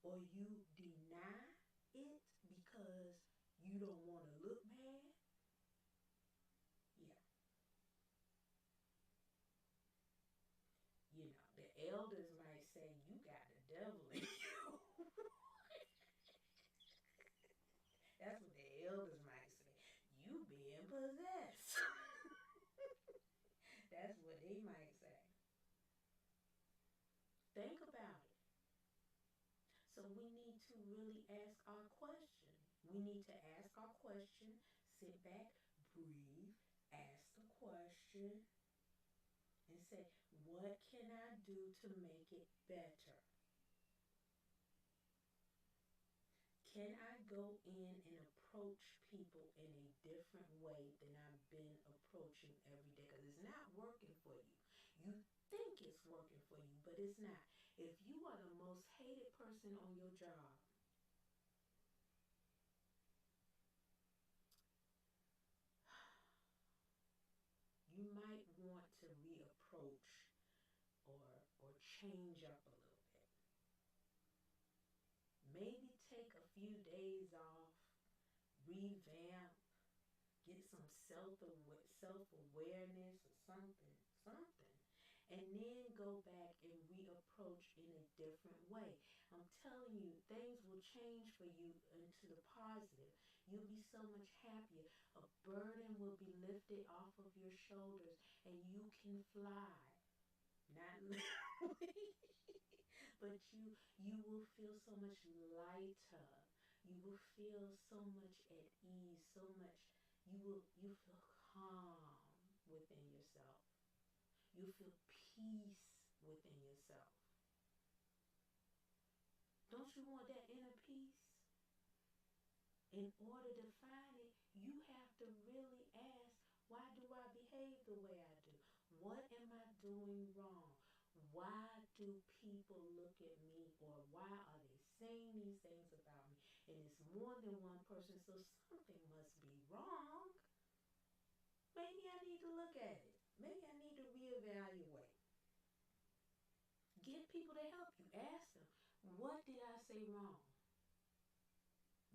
Speaker 1: or you deny it because you don't want to look bad, yeah. You know, the elders might say, you got the devil in you. That's what the elders might say. You being possessed. That's what they might say. Think about it. So we need to really ask our question. We need to ask our question, sit back, breathe, ask the question, and say, what can I do to make it better? Can I go in and approach people in a different way than I've been approaching every day? Because it's not working for you. You think it's working for you, but it's not. If you are the most hated person on your job, you might want to reapproach or change up a little bit. Maybe take a few days off, revamp, get some self-awareness or something, and then go back and reapproach in a different way. I'm telling you, things will change for you into the positive. You'll be so much happier. A burden will be lifted off of your shoulders, and you can fly. Not literally, but you will feel so much lighter. You will feel so much at ease, so much. You feel calm within yourself. You feel peace within yourself. Don't you want that inner peace? In order to find it, you have to really ask, why do I behave the way I do? What am I doing wrong? Why do people look at me, or why are they saying these things about me? And it's more than one person, so something must be wrong. Maybe I need to look at it. Maybe I need to reevaluate. Get people to help you. Ask them, what did I say wrong?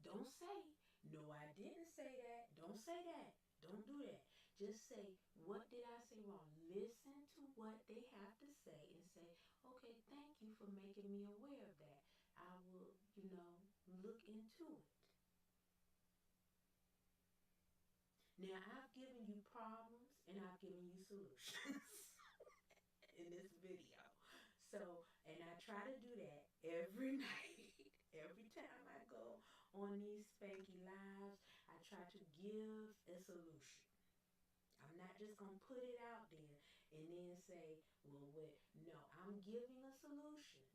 Speaker 1: Don't say, no, I didn't say that. Don't say that. Don't do that. Just say, what did I say wrong? Listen to what they have to say and say, okay, thank you for making me aware of that. I will, look into it. Now, I've given you problems and I've given you solutions in this video. So, and I try to do that every night. Every time I go on these Spankey lives, I try to give a solution. I'm not just going to put it out there and then say, well, wait. No, I'm giving a solution.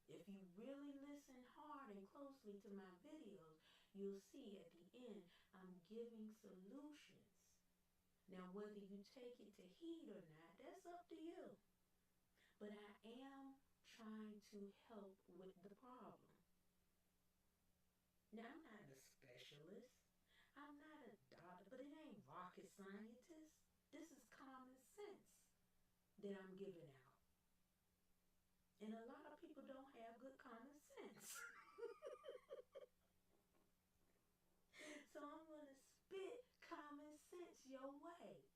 Speaker 1: If you really listen hard and closely to my videos, you'll see at the end, I'm giving solutions. Now, whether you take it to heed or not, that's up to you. But I am trying to help with the problem. Now, I'm not a specialist. I'm not a doctor, but it ain't rocket scientist. This is common sense that I'm giving out. And a lot of people don't have good common sense. So I'm going to spit common sense your way.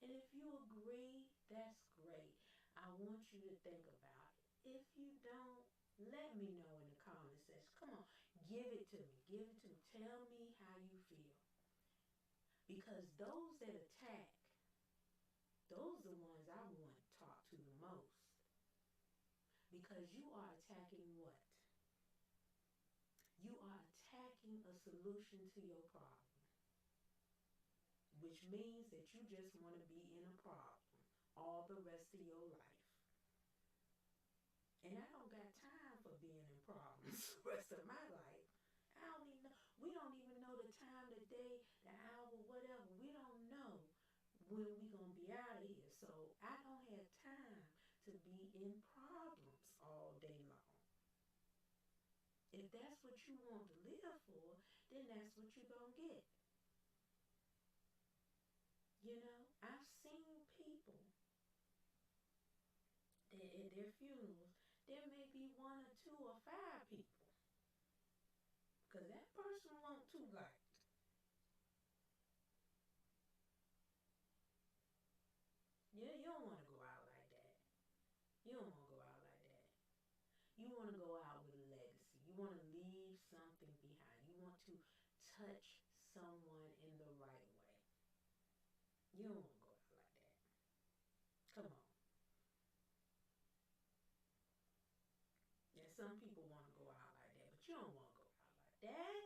Speaker 1: And if you agree, that's great. I want you to think about it. If you don't, let me know in the comment section. Come on, give it to me. Give it to me. Tell me how you feel. Because those that attack, those are the ones I want to talk to the most. Because you are attacking what? You are attacking a solution to your problem. Which means that you just want to be in a problem all the rest of your life. And I don't got time for being in problems the rest of my life. I don't even know. We don't even know the when we gonna be out of here. So I don't have time to be in problems all day long. If that's what you want to live for, then that's what you're gonna get. You know, I've seen people that at their funerals, there may be 1 or 2 or 5 people. Because that person won't too liked. Yeah, you don't want to go out like that. You don't want to go out like that. You want to go out with a legacy. You want to leave something behind. You want to touch someone in the right way. You don't want to go out like that. Come on. Yeah, some people want to go out like that, but you don't want to go out like that.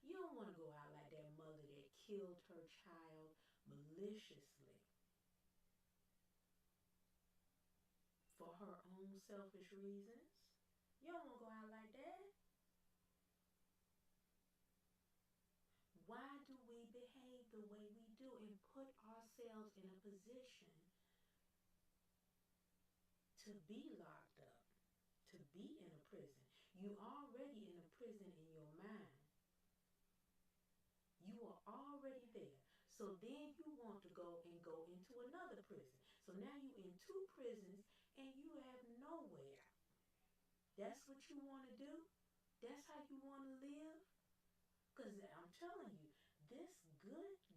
Speaker 1: You don't want to go out like that mother that killed her child maliciously for her own selfish reasons. You don't want to go out like that. Why do we behave the way we do and put ourselves in a position to be locked up, to be in a prison? You already in a prison in your mind. You are already there. So then you want to go into another prison. So now you in 2 prisons and you have no way out. That's what you want to do? That's how you want to live? Because I'm telling you, this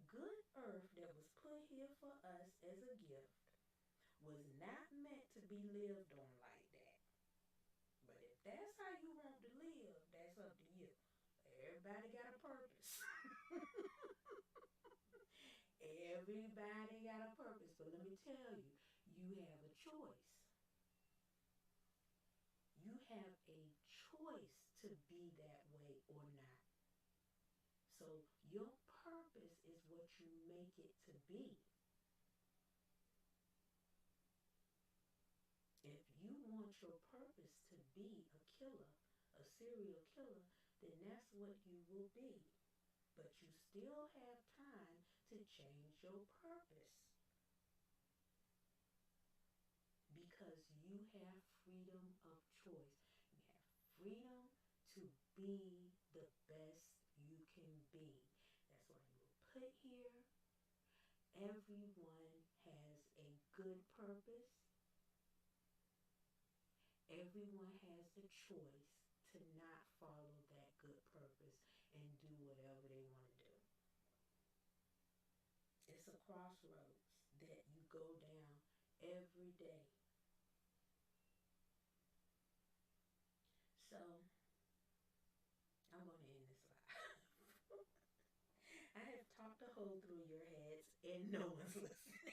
Speaker 1: good earth that was put here for us as a gift was not meant to be lived on like that. But if that's how you want to live, that's up to you. Everybody got a purpose. Everybody got a purpose. But let me tell you, you have a choice. You have a choice to be that way or not. So your purpose is what you make it to be. If you want your purpose to be a killer, a serial killer, then that's what you will be. But you still have time to change your purpose. Because you have freedom of choice. You have freedom to be the best you can be. That's why you were put here. Everyone has a good purpose. Everyone has the choice to not follow that good purpose and do whatever they want to do. It's a crossroads that you go down every day. So, I'm going to end this live. I have talked a hole through your heads and no one's listening.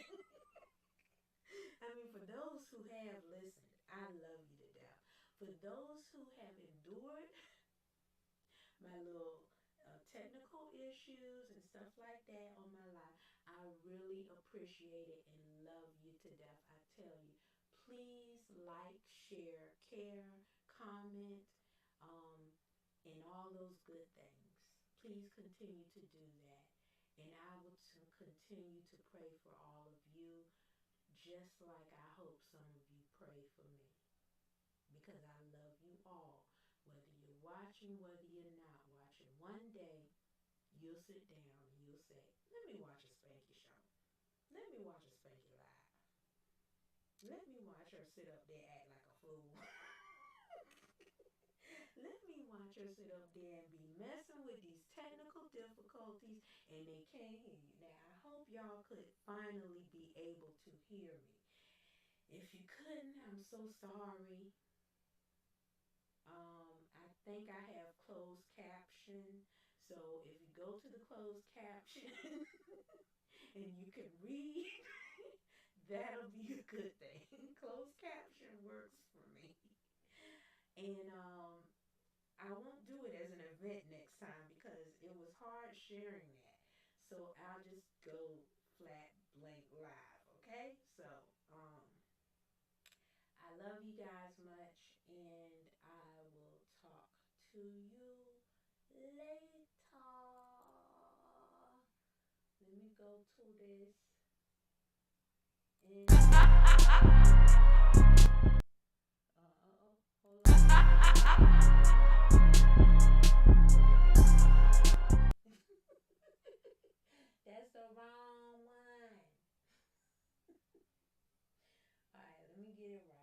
Speaker 1: I mean, for those who have listened, I love you to death. For those who have endured my little technical issues and stuff like that on my life, I really appreciate it and love you to death. I tell you, please like, share, care, comment, and all those good things. Please continue to do that. And I will continue to pray for all of you, just like I hope some of you pray for me. Because I love you all. Whether you're watching, whether you're not watching, one day you'll sit down and you'll say, let me watch a Spankey show. Let me watch a Spankey live. Let me watch her sit up there act like a fool. Let me watch her sit up there and be messing with these technical difficulties and they can't hear you. Now, I hope y'all could finally be able to hear me. If you couldn't, I'm so sorry. I think I have closed caption. So if you go to the closed caption and you can read, that'll be a good thing. Closed caption works for me. And I won't do it as an event next time because it was hard sharing that. So I'll just go flat blank live, okay? So, I love you guys much, and I will talk to you later. Let me go. go to this. Hold on. That's the wrong one. Alright, let me get it right.